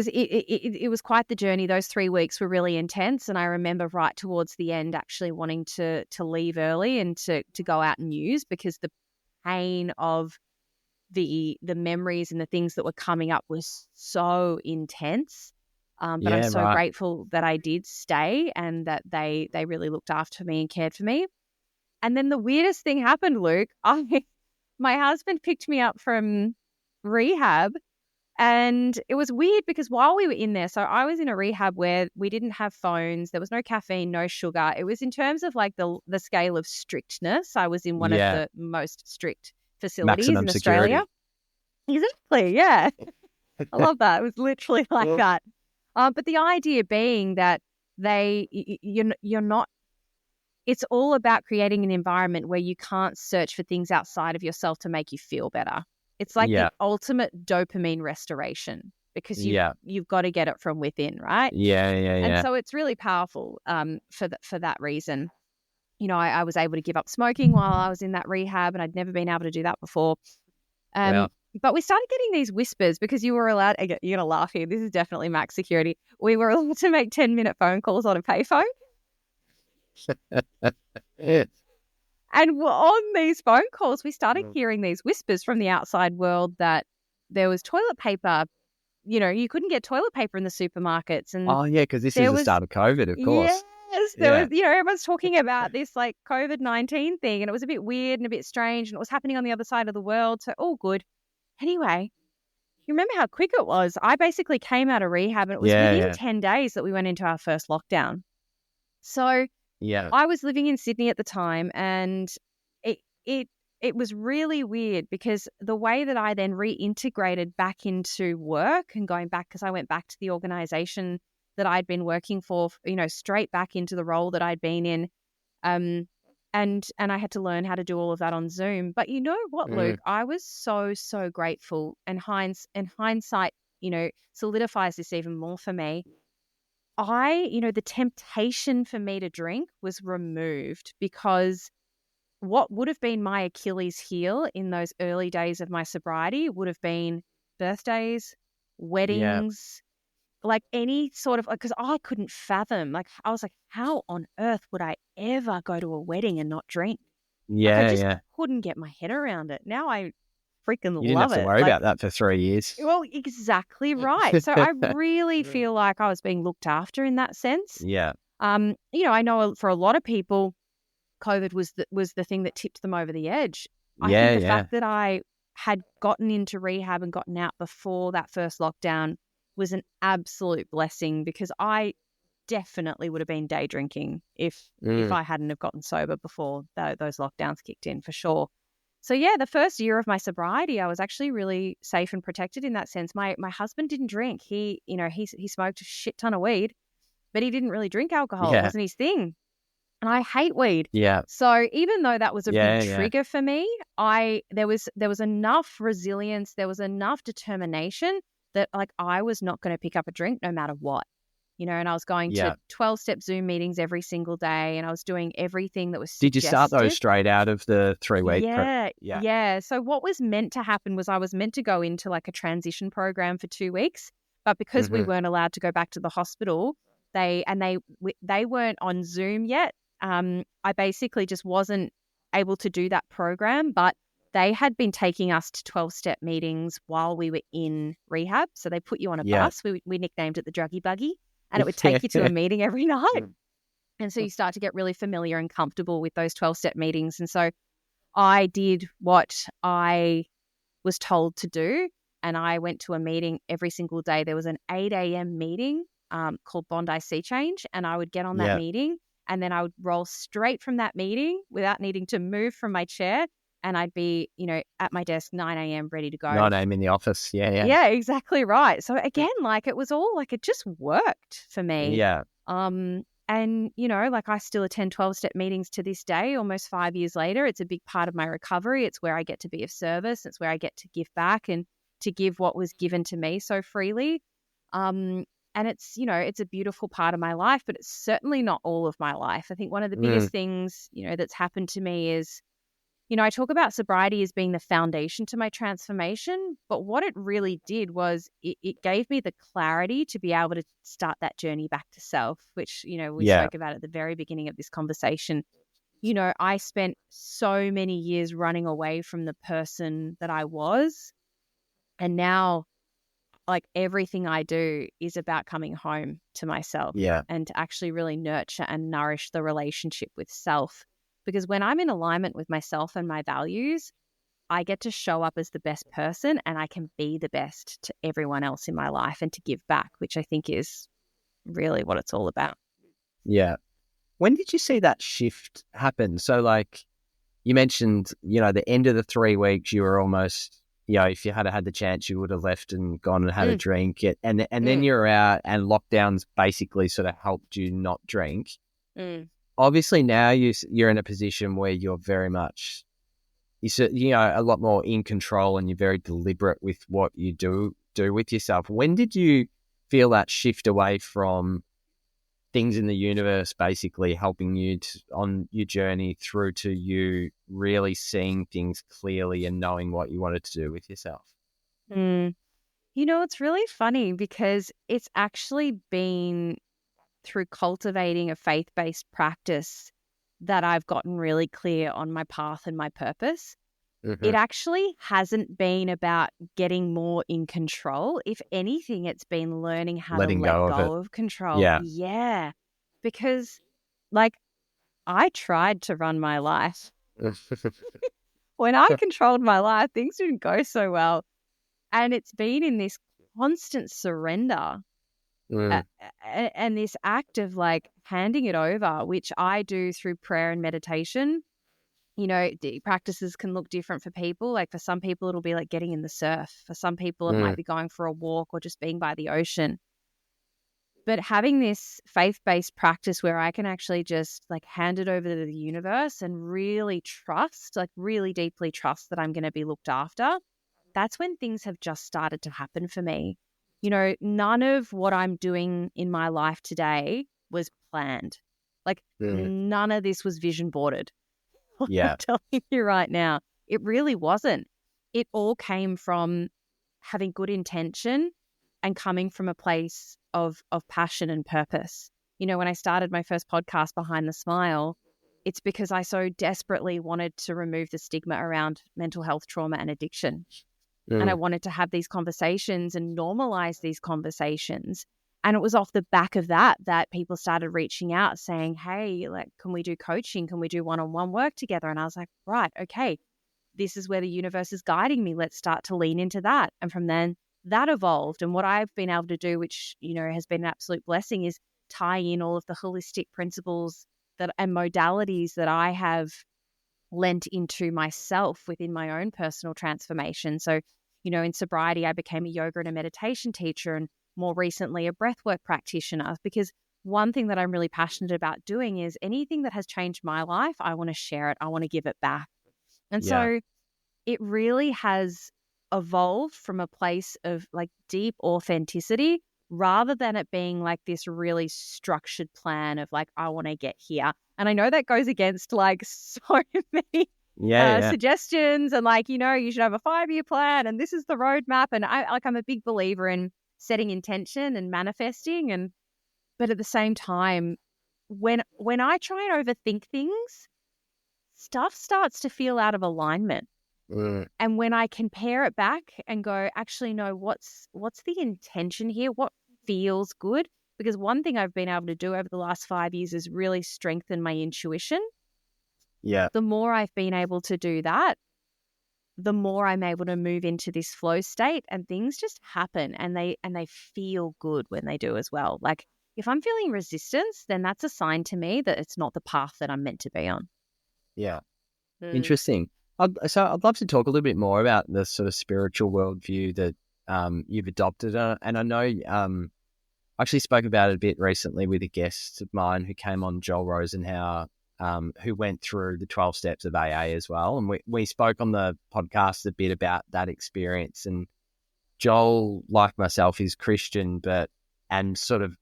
was quite the journey. Those 3 weeks were really intense. And I remember right towards the end actually wanting to leave early and to go out and use because the pain of the memories and the things that were coming up was so intense. But I'm so grateful that I did stay and that they really looked after me and cared for me. And then the weirdest thing happened, Luke. My husband picked me up from rehab and it was weird because while we were in there, so I was in a rehab where we didn't have phones, there was no caffeine, no sugar. It was in terms of like the scale of strictness. I was in one of the most strict facilities Maximum in Australia. Security. Exactly, yeah. I love that. It was literally like that. But the idea being that you're not, it's all about creating an environment where you can't search for things outside of yourself to make you feel better. It's like the ultimate dopamine restoration because you've got to get it from within, right? And so it's really powerful for that reason. You know, I was able to give up smoking while I was in that rehab and I'd never been able to do that before. But we started getting these whispers because you were allowed, you're going to laugh here, this is definitely max security. We were allowed to make 10-minute phone calls on a payphone. And on these phone calls, we started hearing these whispers from the outside world that there was toilet paper. You know, you couldn't get toilet paper in the supermarkets. And because this is the start of COVID, of course. Yes, there was, you know, everyone's talking about this like COVID-19 thing and it was a bit weird and a bit strange and it was happening on the other side of the world. So all good. Anyway, you remember how quick it was? I basically came out of rehab and it was within 10 days that we went into our first lockdown. So I was living in Sydney at the time and it was really weird because the way that I then reintegrated back into work and going back, because I went back to the organisation that I'd been working for, straight back into the role that I'd been in. And I had to learn how to do all of that on Zoom. But you know what, Luke? I was so, so grateful. And hindsight, solidifies this even more for me. The temptation for me to drink was removed, because what would have been my Achilles heel in those early days of my sobriety would have been birthdays, weddings, like any sort of, because I couldn't fathom, like I was like, how on earth would I ever go to a wedding and not drink? Like I just couldn't get my head around it. Now I freaking You didn't love have to it. worry about that for 3 years. Well, exactly right. So I really feel like I was being looked after in that sense. Yeah. I know for a lot of people, COVID was the thing that tipped them over the edge. I think the fact that I had gotten into rehab and gotten out before that first lockdown was an absolute blessing, because I definitely would have been day drinking if I hadn't have gotten sober before those lockdowns kicked in, for sure. So yeah, the first year of my sobriety, I was actually really safe and protected in that sense. My husband didn't drink. He smoked a shit ton of weed, but he didn't really drink alcohol. It wasn't his thing. And I hate weed. Yeah. So even though that was a big trigger for me, there was enough resilience, there was enough determination that like I was not going to pick up a drink no matter what. And I was going to 12-step Zoom meetings every single day, and I was doing everything that was suggested. Did you start those straight out of the 3-week? Yeah. So what was meant to happen was I was meant to go into like a transition program for 2 weeks, but because we weren't allowed to go back to the hospital, they weren't on Zoom yet. I basically just wasn't able to do that program, but they had been taking us to 12-step meetings while we were in rehab. So they put you on a bus. We nicknamed it the druggy buggy, and it would take you to a meeting every night. And so you start to get really familiar and comfortable with those 12-step meetings. And so I did what I was told to do, and I went to a meeting every single day. There was an 8 a.m. meeting called Bondi Sea Change, and I would get on that meeting, and then I would roll straight from that meeting without needing to move from my chair, and I'd be, at my desk 9 a.m. ready to go. 9 a.m. in the office. Yeah. Yeah, exactly right. So again, like it was all like it just worked for me. Yeah. And, like I still attend 12-step meetings to this day, almost 5 years later. It's a big part of my recovery. It's where I get to be of service. It's where I get to give back and to give what was given to me so freely. And it's, it's a beautiful part of my life, but it's certainly not all of my life. I think one of the biggest things, that's happened to me is, I talk about sobriety as being the foundation to my transformation, but what it really did was it gave me the clarity to be able to start that journey back to self, which, we spoke about at the very beginning of this conversation. I spent so many years running away from the person that I was, and now like everything I do is about coming home to myself and to actually really nurture and nourish the relationship with self. Because when I'm in alignment with myself and my values, I get to show up as the best person, and I can be the best to everyone else in my life and to give back, which I think is really what it's all about. Yeah. When did you see that shift happen? So like you mentioned, the end of the 3 weeks, you were almost, if you had had the chance, you would have left and gone and had a drink. And then you're out, and lockdowns basically sort of helped you not drink. Obviously now you're in a position where you're very much, a lot more in control, and you're very deliberate with what you do with yourself. When did you feel that shift away from things in the universe basically helping you on your journey through to you really seeing things clearly and knowing what you wanted to do with yourself? It's really funny because it's actually been through cultivating a faith-based practice that I've gotten really clear on my path and my purpose. It actually hasn't been about getting more in control. If anything, it's been learning how to let go of control. Yeah. Because like I tried to run my life. When I controlled my life, things didn't go so well. And it's been in this constant surrender and this act of like handing it over, which I do through prayer and meditation. The practices can look different for people. Like for some people, it'll be like getting in the surf. For some people, it might be going for a walk or just being by the ocean. But having this faith-based practice where I can actually just like hand it over to the universe and really trust, like really deeply trust that I'm going to be looked after, that's when things have just started to happen for me. None of what I'm doing in my life today was planned. Like none of this was vision boarded. Yeah. I'm telling you right now, it really wasn't. It all came from having good intention and coming from a place of passion and purpose. When I started my first podcast, Behind the Smile, it's because I so desperately wanted to remove the stigma around mental health, trauma, and addiction. And I wanted to have these conversations and normalize these conversations. And it was off the back of that people started reaching out saying, hey, like, can we do coaching? Can we do one-on-one work together? And I was like, right, okay, this is where the universe is guiding me. Let's start to lean into that. And from then that evolved. And what I've been able to do, which, has been an absolute blessing, is tie in all of the holistic principles and modalities that I have lent into myself within my own personal transformation. So, in sobriety, I became a yoga and a meditation teacher, and more recently a breathwork practitioner, because one thing that I'm really passionate about doing is anything that has changed my life, I want to share it. I want to give it back. And so it really has evolved from a place of like deep authenticity rather than it being like this really structured plan of like, I want to get here. And I know that goes against like so many suggestions and like, you should have a 5-year plan and this is the roadmap. And I'm a big believer in setting intention and manifesting. But at the same time, when I try and overthink things, stuff starts to feel out of alignment. And when I compare it back and go, actually, no, what's the intention here? What feels good? Because one thing I've been able to do over the last 5 years is really strengthen my intuition. Yeah. The more I've been able to do that, the more I'm able to move into this flow state, and things just happen and they feel good when they do as well. Like if I'm feeling resistance, then that's a sign to me that it's not the path that I'm meant to be on. Yeah. Interesting. I'd love to talk a little bit more about the sort of spiritual worldview that you've adopted. And I know I actually spoke about it a bit recently with a guest of mine who came on, Joel Rosenhauer, who went through the 12 steps of AA as well. And we spoke on the podcast a bit about that experience. And Joel, like myself, is Christian, and sort of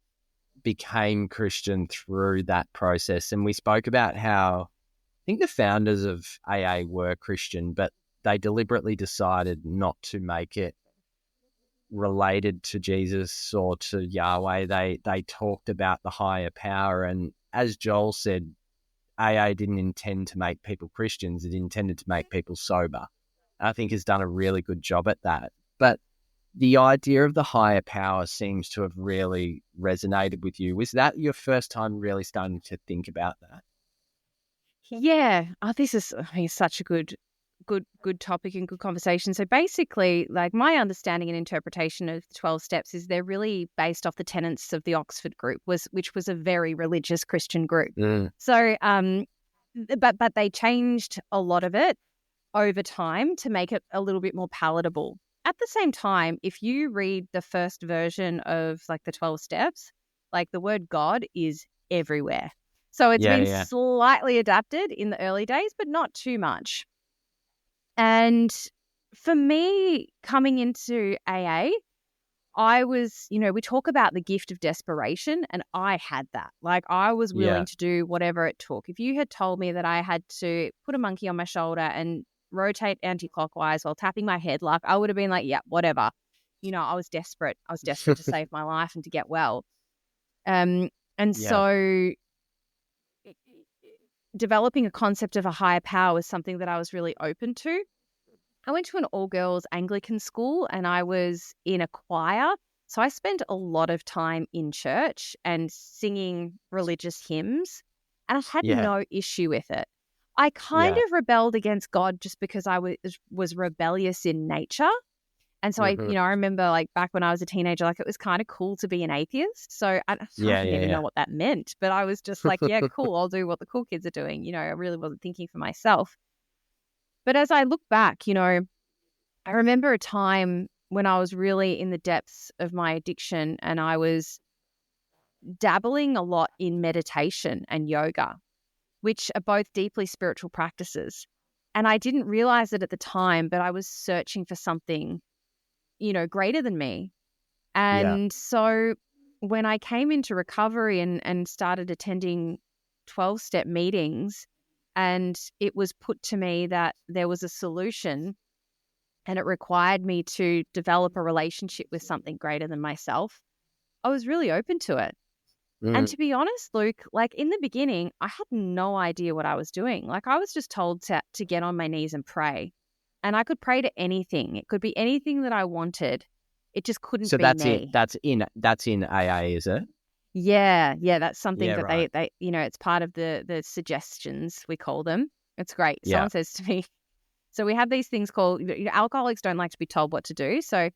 became Christian through that process. And we spoke about how I think the founders of AA were Christian, but they deliberately decided not to make it related to Jesus or to Yahweh. They talked about the higher power. And as Joel said, AA didn't intend to make people Christians. It intended to make people sober. I think has done a really good job at that. But the idea of the higher power seems to have really resonated with you. Was that your first time really starting to think about that? Yeah. Oh, this is such a good topic and good conversation. So basically, like my understanding and interpretation of the 12 steps is they're really based off the tenets of the Oxford group, which was a very religious Christian group. So, but they changed a lot of it over time to make it a little bit more palatable. At the same time, if you read the first version of like the 12 steps, like the word God is everywhere. So it's been slightly adapted in the early days, but not too much. And for me, coming into AA, I was, we talk about the gift of desperation, and I had that. Like I was willing to do whatever it took. If you had told me that I had to put a monkey on my shoulder and rotate anti-clockwise while tapping my head, like I would have been like, yeah, whatever. I was desperate. I was desperate to save my life and to get well. So developing a concept of a higher power was something that I was really open to. I went to an all-girls Anglican school and I was in a choir. So I spent a lot of time in church and singing religious hymns, and I had no issue with it. I kind of rebelled against God just because I was rebellious in nature. And so I remember like back when I was a teenager, like it was kind of cool to be an atheist. So I didn't even know what that meant, but I was just like, yeah, cool. I'll do what the cool kids are doing. I really wasn't thinking for myself. But as I look back, I remember a time when I was really in the depths of my addiction and I was dabbling a lot in meditation and yoga, which are both deeply spiritual practices. And I didn't realize it at the time, but I was searching for something, greater than me. And so when I came into recovery and started attending 12-step meetings, and it was put to me that there was a solution and it required me to develop a relationship with something greater than myself, I was really open to it. And to be honest, Luke, like in the beginning, I had no idea what I was doing. Like I was just told to get on my knees and pray. And I could pray to anything. It could be anything that I wanted. It just couldn't be me. That's in AA, is it? Yeah. That's something that right. they it's part of the suggestions, we call them. It's great. Yeah. Someone says to me, so we have these things called, alcoholics don't like to be told what to do. So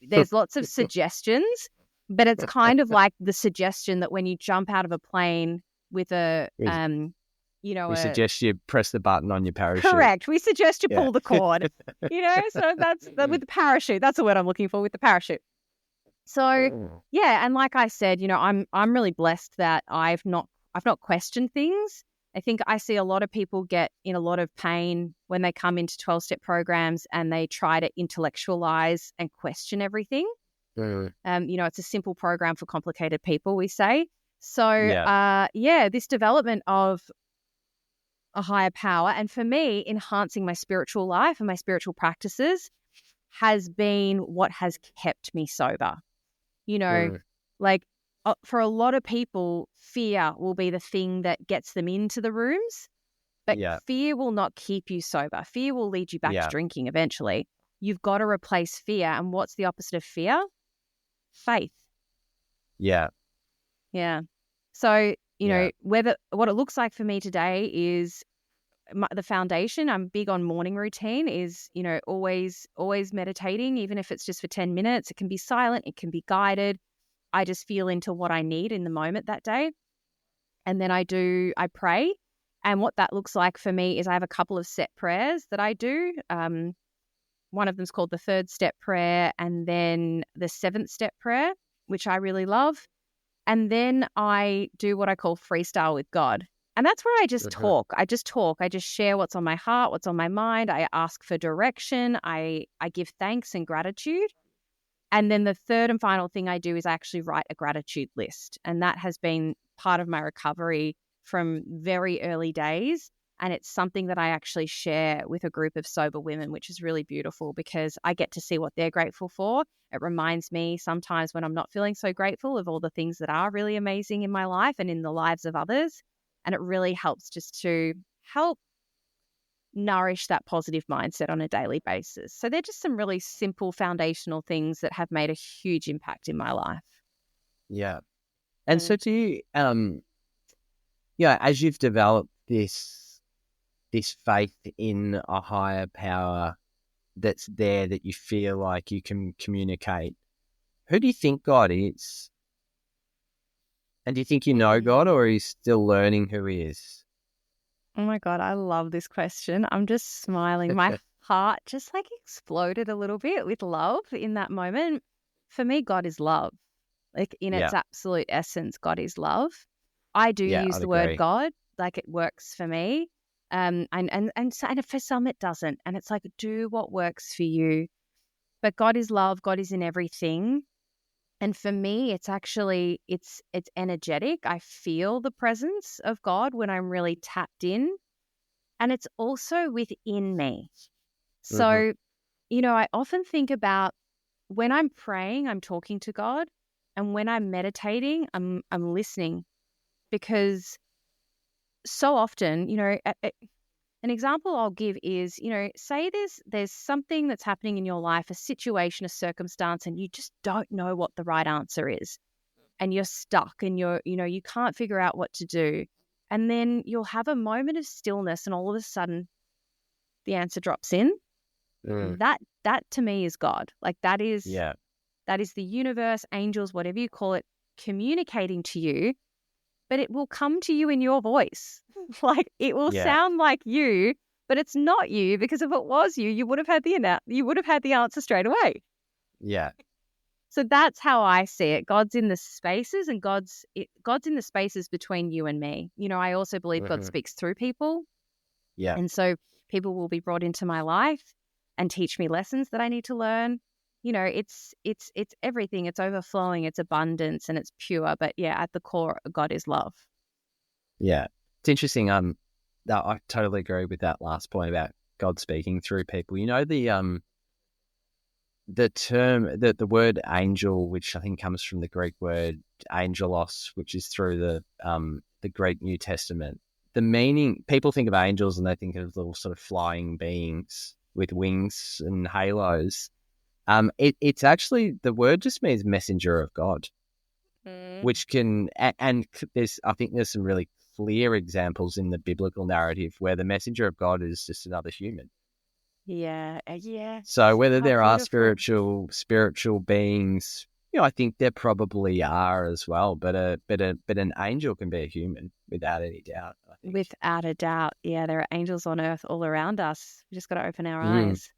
there's lots of suggestions. But it's kind of like the suggestion that when you jump out of a plane with we suggest you press the button on your parachute. Correct. We suggest you pull the cord. So that's with the parachute. That's the word I'm looking for, with the parachute. So and like I said, I'm really blessed that I've not questioned things. I think I see a lot of people get in a lot of pain when they come into 12-step programs and they try to intellectualize and question everything. It's a simple program for complicated people, we say. So, this development of a higher power, and for me, enhancing my spiritual life and my spiritual practices has been what has kept me sober. For a lot of people, fear will be the thing that gets them into the rooms, but fear will not keep you sober. Fear will lead you back to drinking eventually. You've got to replace fear. And what's the opposite of fear? Faith. Yeah. So, what it looks like for me today is the foundation. I'm big on morning routine is, always meditating, even if it's just for 10 minutes. It can be silent. It can be guided. I just feel into what I need in the moment that day. And then I pray. And what that looks like for me is I have a couple of set prayers that I do. One of them is called the 3rd step prayer, and then the 7th step prayer, which I really love. And then I do what I call freestyle with God. And that's where I just talk. I just share what's on my heart, what's on my mind. I ask for direction. I give thanks and gratitude. And then the third and final thing I do is I actually write a gratitude list. And that has been part of my recovery from very early days. And it's something that I actually share with a group of sober women, which is really beautiful because I get to see what they're grateful for. It reminds me sometimes when I'm not feeling so grateful of all the things that are really amazing in my life and in the lives of others. And it really helps just to help nourish that positive mindset on a daily basis. So they're just some really simple foundational things that have made a huge impact in my life. Yeah. And so do you, as you've developed this faith in a higher power that's there that you feel like you can communicate, who do you think God is? And do you think you know God, or are you still learning who he is? Oh my God, I love this question. I'm just smiling. My heart just exploded a little bit with love in that moment. For me, God is love. In its absolute essence, God is love. I do use the word God, it works for me. And for some it doesn't. And it's do what works for you. But God is love. God is in everything. And for me, it's actually, it's energetic. I feel the presence of God when I'm really tapped in. And it's also within me. So, I often think about when I'm praying, I'm talking to God. And when I'm meditating, I'm listening. Because so often, an example I'll give is, say there's something that's happening in your life, a situation, a circumstance, and you just don't know what the right answer is. And you're stuck and you can't figure out what to do. And then you'll have a moment of stillness and all of a sudden the answer drops in. That to me is God. That is the universe, angels, whatever you call it, communicating to you. But it will come to you in your voice. It will sound like you, but it's not you, because if it was you, you would have had the answer straight away. Yeah. So that's how I see it. God's in the spaces, and God's in the spaces between you and me. I also believe God speaks through people. Yeah. And so people will be brought into my life and teach me lessons that I need to learn. It's everything. It's overflowing, it's abundance, and it's pure. But yeah, at the core, God is love. Yeah. It's interesting. That I totally agree with that last point about God speaking through people. The term, the word angel, which I think comes from the Greek word angelos, which is through the Greek New Testament. The meaning, people think of angels and they think of little sort of flying beings with wings and halos. It's actually, the word just means messenger of God, which can, and I think there's some really clear examples in the biblical narrative where the messenger of God is just another human. Yeah, yeah. So whether How there are beautiful. spiritual beings, I think there probably are as well. But an angel can be a human without any doubt, I think. Without a doubt. Yeah, there are angels on earth all around us. We just got to open our eyes.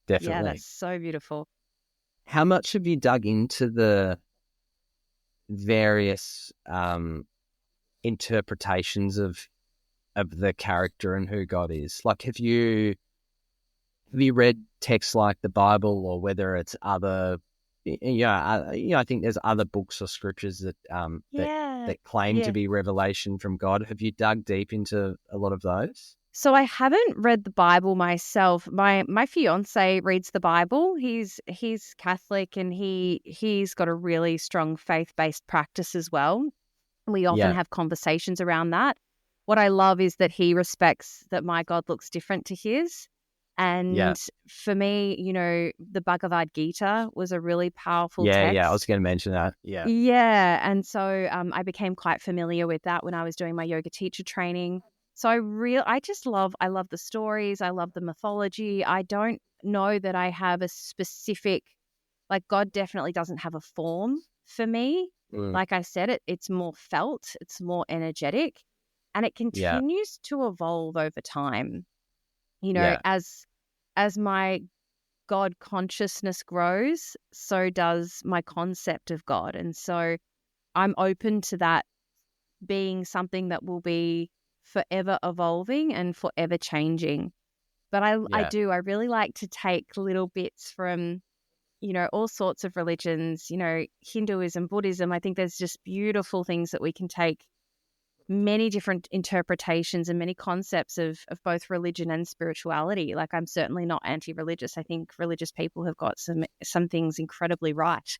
Yeah, Definitely. that's so beautiful. How much have you dug into the various interpretations of the character and who God is? Like, have you read texts like the Bible, or whether it's other, I think there's other books or scriptures that that claim to be revelation from God. Have you dug deep into a lot of those? So I haven't read the Bible myself. My fiance reads the Bible. He's Catholic, and he's got a really strong faith-based practice as well. We often have conversations around that. What I love is that he respects that my God looks different to his. And for me, the Bhagavad Gita was a really powerful text. Yeah, I was going to mention that. Yeah. And so I became quite familiar with that when I was doing my yoga teacher training. So I love the stories. I love the mythology. I don't know that I have a specific, like, God definitely doesn't have a form for me. Like I said, it's more felt, it's more energetic, and it continues to evolve over time. As my God consciousness grows, so does my concept of God. And so I'm open to that being something that will be forever evolving and forever changing. But I really like to take little bits from, all sorts of religions, Hinduism, Buddhism. I think there's just beautiful things that we can take, many different interpretations and many concepts of both religion and spirituality. Like, I'm certainly not anti-religious. I think religious people have got some things incredibly right.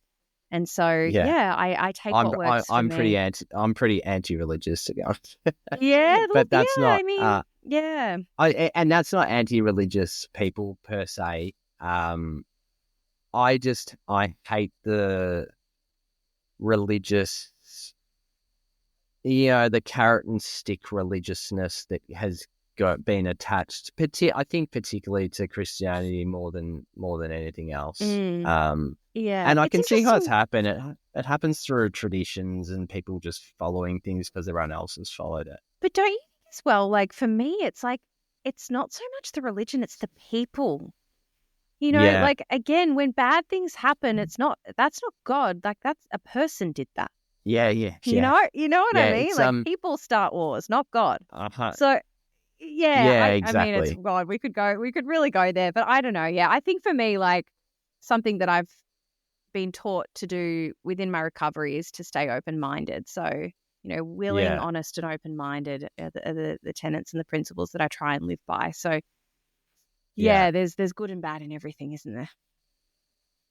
And so, I take what works for me. I'm pretty anti-religious, to be honest. Yeah, but that's not. And that's not anti-religious people per se. I hate the religious, the carrot and stick religiousness that has been attached. I think particularly to Christianity more than anything else. And I can see how it's happened. It happens through traditions and people just following things because everyone else has followed it. But don't you think as well, like, for me, it's like, it's not so much the religion, it's the people. Like, again, when bad things happen, that's not God. Like, that's a person did that. Yeah. You know what I mean? Like, people start wars, not God. So, exactly. I mean, it's God. We could really go there, but I don't know. Yeah, I think for me, like, something that I've been taught to do within my recovery is to stay open-minded. So, willing, honest, and open-minded are the tenets and the principles that I try and live by. So, there's good and bad in everything, isn't there?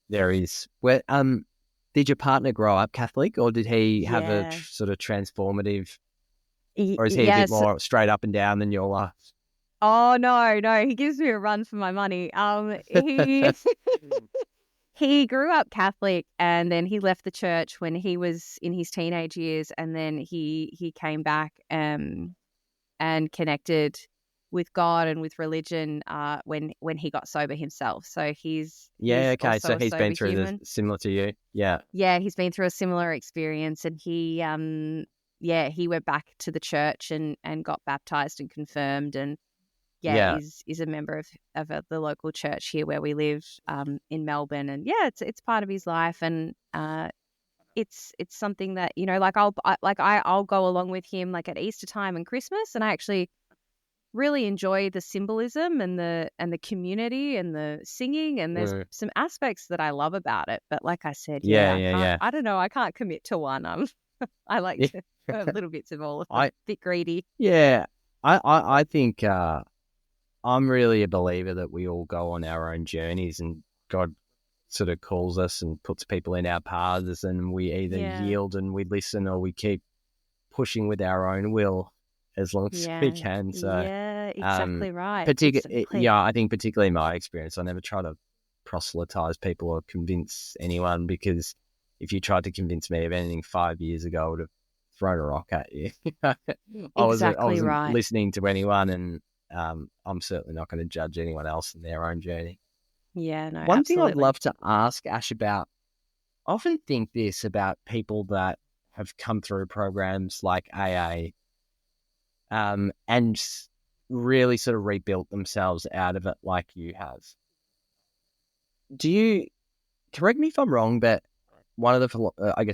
There is. Well, did your partner grow up Catholic, or did he have a sort of transformative, or is he a bit more straight up and down than your life? Oh, no, he gives me a run for my money. He grew up Catholic, and then he left the church when he was in his teenage years, and then he came back and connected with God and with religion when he got sober himself. So he's okay. So he's been through similar to you. Yeah, he's been through a similar experience, and he went back to the church and got baptized and confirmed, and Yeah. is a member of the local church here where we live in Melbourne, and yeah, it's part of his life, and it's something that, you know, like I'll go along with him like at Easter time and Christmas, and I actually really enjoy the symbolism and the community and the singing, and there's some aspects that I love about it. But like I said, I don't know, I can't commit to one. I like to have little bits of all of them. A bit greedy. Yeah, I think I'm really a believer that we all go on our own journeys, and God sort of calls us and puts people in our paths, and we either yield and we listen, or we keep pushing with our own will as long as we can. So exactly right. I think particularly in my experience, I never try to proselytize people or convince anyone, because if you tried to convince me of anything 5 years ago, I would have thrown a rock at you. I wasn't listening to anyone, and I'm certainly not going to judge anyone else in their own journey. Yeah, no, One absolutely. thing I'd love to ask Ash about, I often think this about people that have come through programs like AA, and really sort of rebuilt themselves out of it like you have. Do you, correct me if I'm wrong, but one of the,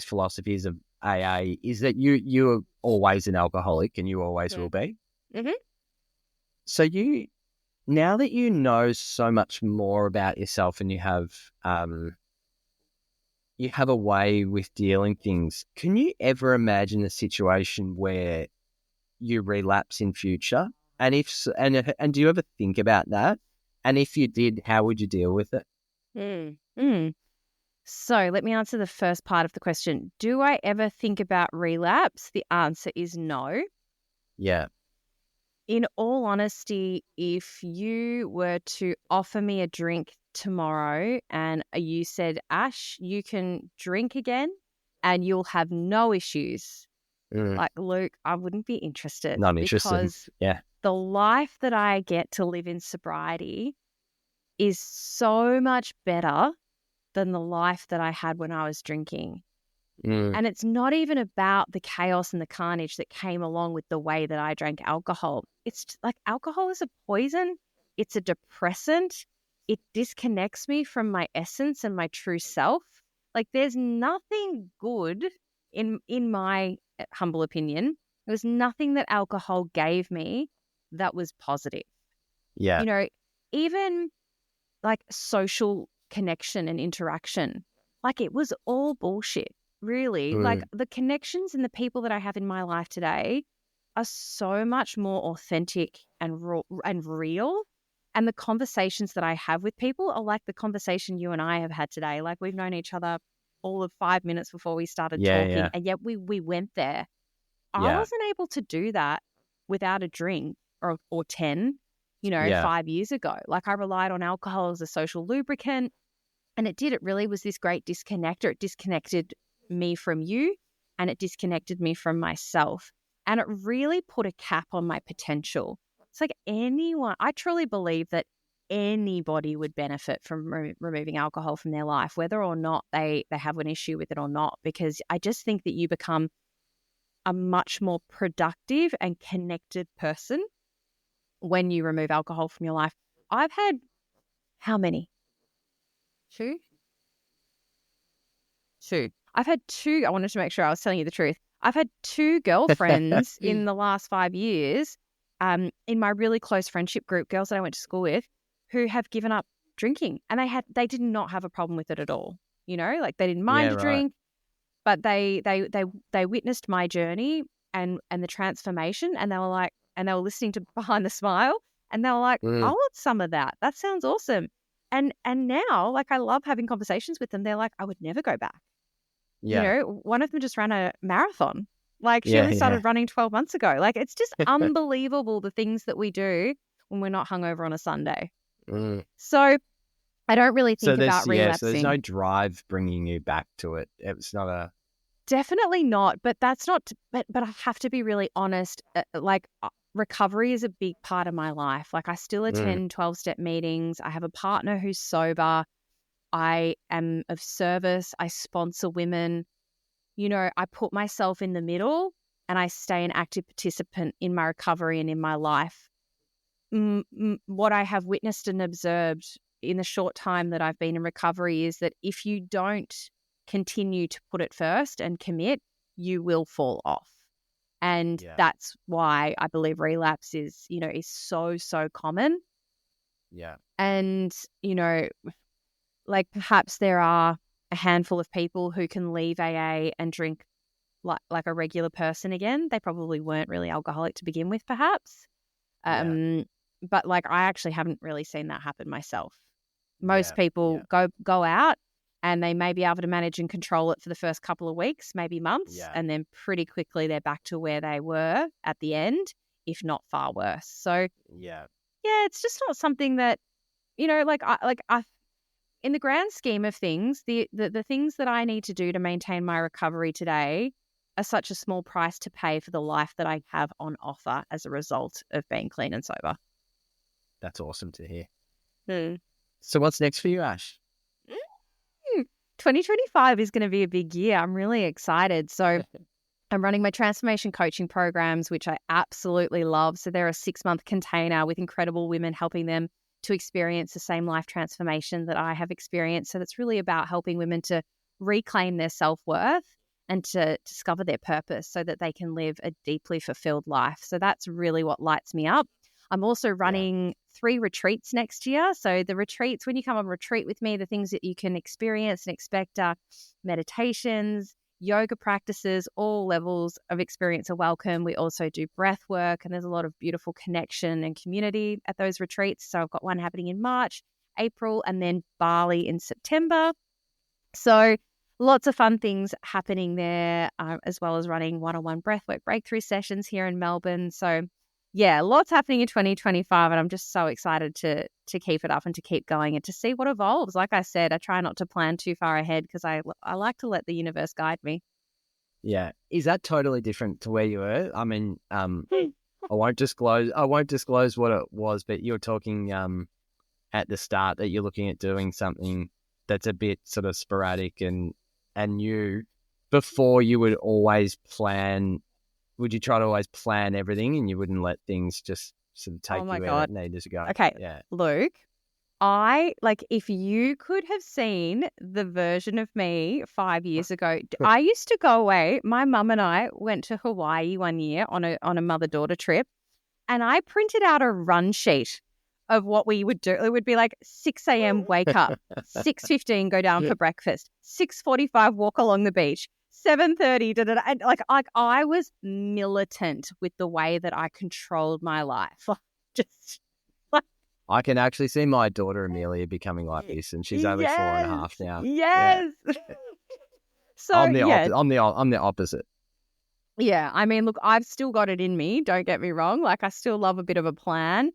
philosophies of AA is that you're always an alcoholic and you always will be. Mm-hmm. So now that you know so much more about yourself, and you have a way with dealing things, can you ever imagine a situation where you relapse in future? And if so, and do you ever think about that? And if you did, how would you deal with it? So let me answer the first part of the question. Do I ever think about relapse? The answer is no. Yeah. In all honesty, if you were to offer me a drink tomorrow and you said, Ash, you can drink again and you'll have no issues, like, Luke, I wouldn't be interested. Not interested. Because the life that I get to live in sobriety is so much better than the life that I had when I was drinking. And it's not even about the chaos and the carnage that came along with the way that I drank alcohol. It's like, alcohol is a poison. It's a depressant. It disconnects me from my essence and my true self. Like, there's nothing good, in my humble opinion, there was nothing that alcohol gave me that was positive. Yeah. You know, even like social connection and interaction, like, it was all bullshit, really. Like, the connections and the people that I have in my life today are so much more authentic and raw and real. And the conversations that I have with people are like the conversation you and I have had today. Like, we've known each other all of 5 minutes before we started talking, and yet we went there. I wasn't able to do that without a drink or 10, 5 years ago. Like, I relied on alcohol as a social lubricant, and it really was this great disconnector. It disconnected me from you, and it disconnected me from myself. And it really put a cap on my potential. It's like, I truly believe that anybody would benefit from removing alcohol from their life, whether or not they have an issue with it or not, because I just think that you become a much more productive and connected person when you remove alcohol from your life. I've had how many? Two. I've had two. I wanted to make sure I was telling you the truth. I've had two girlfriends in the last 5 years, in my really close friendship group, girls that I went to school with, who have given up drinking, and they did not have a problem with it at all. Like, they didn't mind a drink, but they witnessed my journey and the transformation, and they were listening to Behind the Smile, and they were like, I want some of that. That sounds awesome. And now, like, I love having conversations with them. They're like, I would never go back. Yeah. One of them just ran a marathon. Like, she only started running 12 months ago. Like, it's just unbelievable the things that we do when we're not hungover on a Sunday. So I don't really think about relapsing. So there's no drive bringing you back to it. It's not a... Definitely not. But that's not... But I have to be really honest. Recovery is a big part of my life. Like, I still attend 12-step meetings. I have a partner who's sober. I am of service. I sponsor women. I put myself in the middle, and I stay an active participant in my recovery and in my life. what I have witnessed and observed in the short time that I've been in recovery is that if you don't continue to put it first and commit, you will fall off. And that's why I believe relapse is so, so common. Yeah. And, like perhaps there are a handful of people who can leave AA and drink like a regular person again. They probably weren't really alcoholic to begin with, perhaps. But like I actually haven't really seen that happen myself. Most people go out and they may be able to manage and control it for the first couple of weeks, maybe months, and then pretty quickly they're back to where they were at the end, if not far worse. So it's just not something that, I in the grand scheme of things, the things that I need to do to maintain my recovery today are such a small price to pay for the life that I have on offer as a result of being clean and sober. That's awesome to hear. So what's next for you, Ash? 2025 is going to be a big year. I'm really excited. So I'm running my transformation coaching programs, which I absolutely love. So they're a 6-month container with incredible women helping them to experience the same life transformation that I have experienced. So it's really about helping women to reclaim their self-worth and to discover their purpose so that they can live a deeply fulfilled life. So that's really what lights me up. I'm also running 3 retreats next year. So the retreats, when you come on retreat with me, the things that you can experience and expect are meditations, yoga practices, all levels of experience are welcome. We also do breath work, and there's a lot of beautiful connection and community at those retreats. So I've got one happening in March, April, and then Bali in September. So lots of fun things happening there, as well as running one-on-one breathwork breakthrough sessions here in Melbourne. So lots happening in 2025, and I'm just so excited to keep it up and to keep going and to see what evolves. Like I said, I try not to plan too far ahead because I like to let the universe guide me. Yeah. Is that totally different to where you were? I mean, I won't disclose what it was, but you were talking at the start that you're looking at doing something that's a bit sort of sporadic and new. Before, you would always plan. Would you try to always plan everything and you wouldn't let things just sort of take you where it needed to go? Okay. Yeah. Luke, if you could have seen the version of me 5 years ago, I used to go away. My mum and I went to Hawaii one year on a mother-daughter trip, and I printed out a run sheet of what we would do. It would be like 6 a.m. wake up, 6:15 go down for breakfast, 6:45 walk along the beach, 7:30, and I was militant with the way that I controlled my life. I can actually see my daughter Amelia becoming like this, and she's only 4.5 now. Yes. Yeah. So I'm the opposite. Yeah, I mean, look, I've still got it in me. Don't get me wrong. Like, I still love a bit of a plan,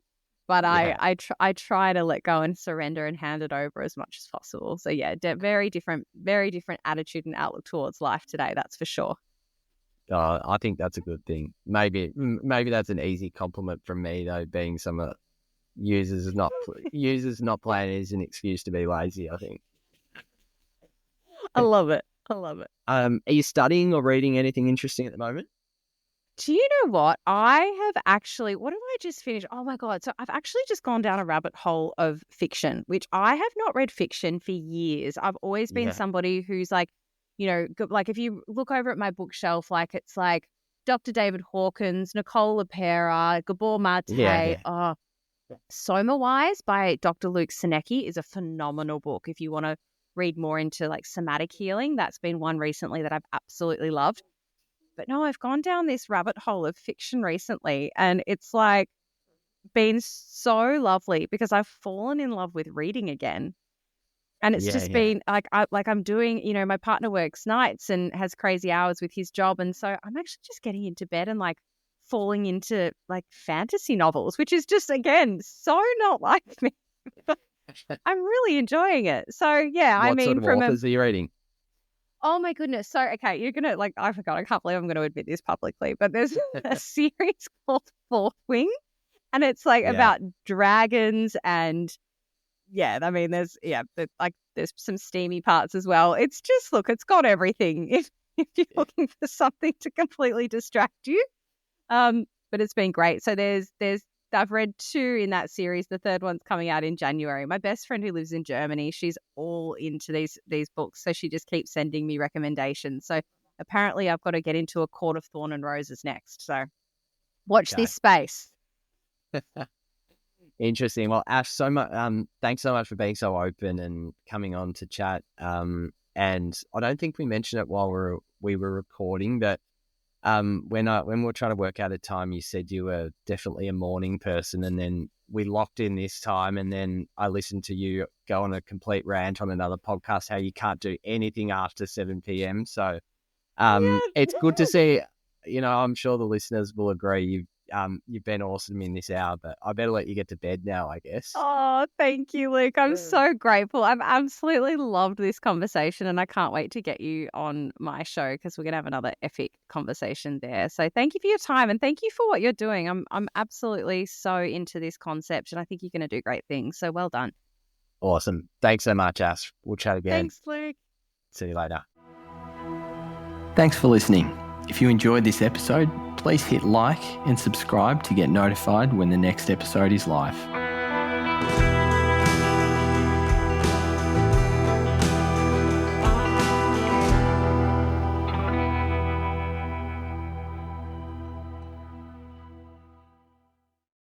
but I try to let go and surrender and hand it over as much as possible. So yeah, very different attitude and outlook towards life today. That's for sure. I think that's a good thing. Maybe that's an easy compliment from me though, being some users not playing is an excuse to be lazy. I think. I love it. Are you studying or reading anything interesting at the moment? Do you know what? I have actually, what did I just finish? Oh my God. So I've actually just gone down a rabbit hole of fiction, which I have not read fiction for years. I've always been somebody who's like, like if you look over at my bookshelf, like it's like Dr. David Hawkins, Nicole LePera, Gabor Mate. Oh, Soma Wise by Dr. Luke Sinecki is a phenomenal book. If you want to read more into like somatic healing, that's been one recently that I've absolutely loved. But no, I've gone down this rabbit hole of fiction recently, and it's like been so lovely because I've fallen in love with reading again. And it's been like I'm doing, my partner works nights and has crazy hours with his job, and so I'm actually just getting into bed and like falling into like fantasy novels, which is just again so not like me. I'm really enjoying it. So yeah, what sort of authors are you reading? Oh my goodness. So, okay, you're going to I forgot, I can't believe I'm going to admit this publicly, but there's a series called Fourth Wing, and it's like about dragons and there's some steamy parts as well. It's just, look, it's got everything if you're looking for something to completely distract you. But it's been great. So there's I've read 2 in that series. The third one's coming out in January. My best friend who lives in Germany, she's all into these books, so she just keeps sending me recommendations. So apparently I've got to get into A Court of Thorn and Roses next. So watch this space. Interesting. Well, Ash, thanks so much for being so open and coming on to chat. And I don't think we mentioned it while we were recording, but when we were trying to work out a time, you said you were definitely a morning person, and then we locked in this time, and then I listened to you go on a complete rant on another podcast how you can't do anything after 7 p.m. So it's good to see. I'm sure the listeners will agree. You've been awesome in this hour, but I better let you get to bed now, I guess. Oh, thank you, Luke. I'm so grateful. I've absolutely loved this conversation, and I can't wait to get you on my show because we're going to have another epic conversation there. So thank you for your time, and thank you for what you're doing. I'm absolutely so into this concept, and I think you're going to do great things. So well done. Awesome. Thanks so much, Ash. We'll chat again. Thanks, Luke. See you later. Thanks for listening. If you enjoyed this episode, please hit like and subscribe to get notified when the next episode is live.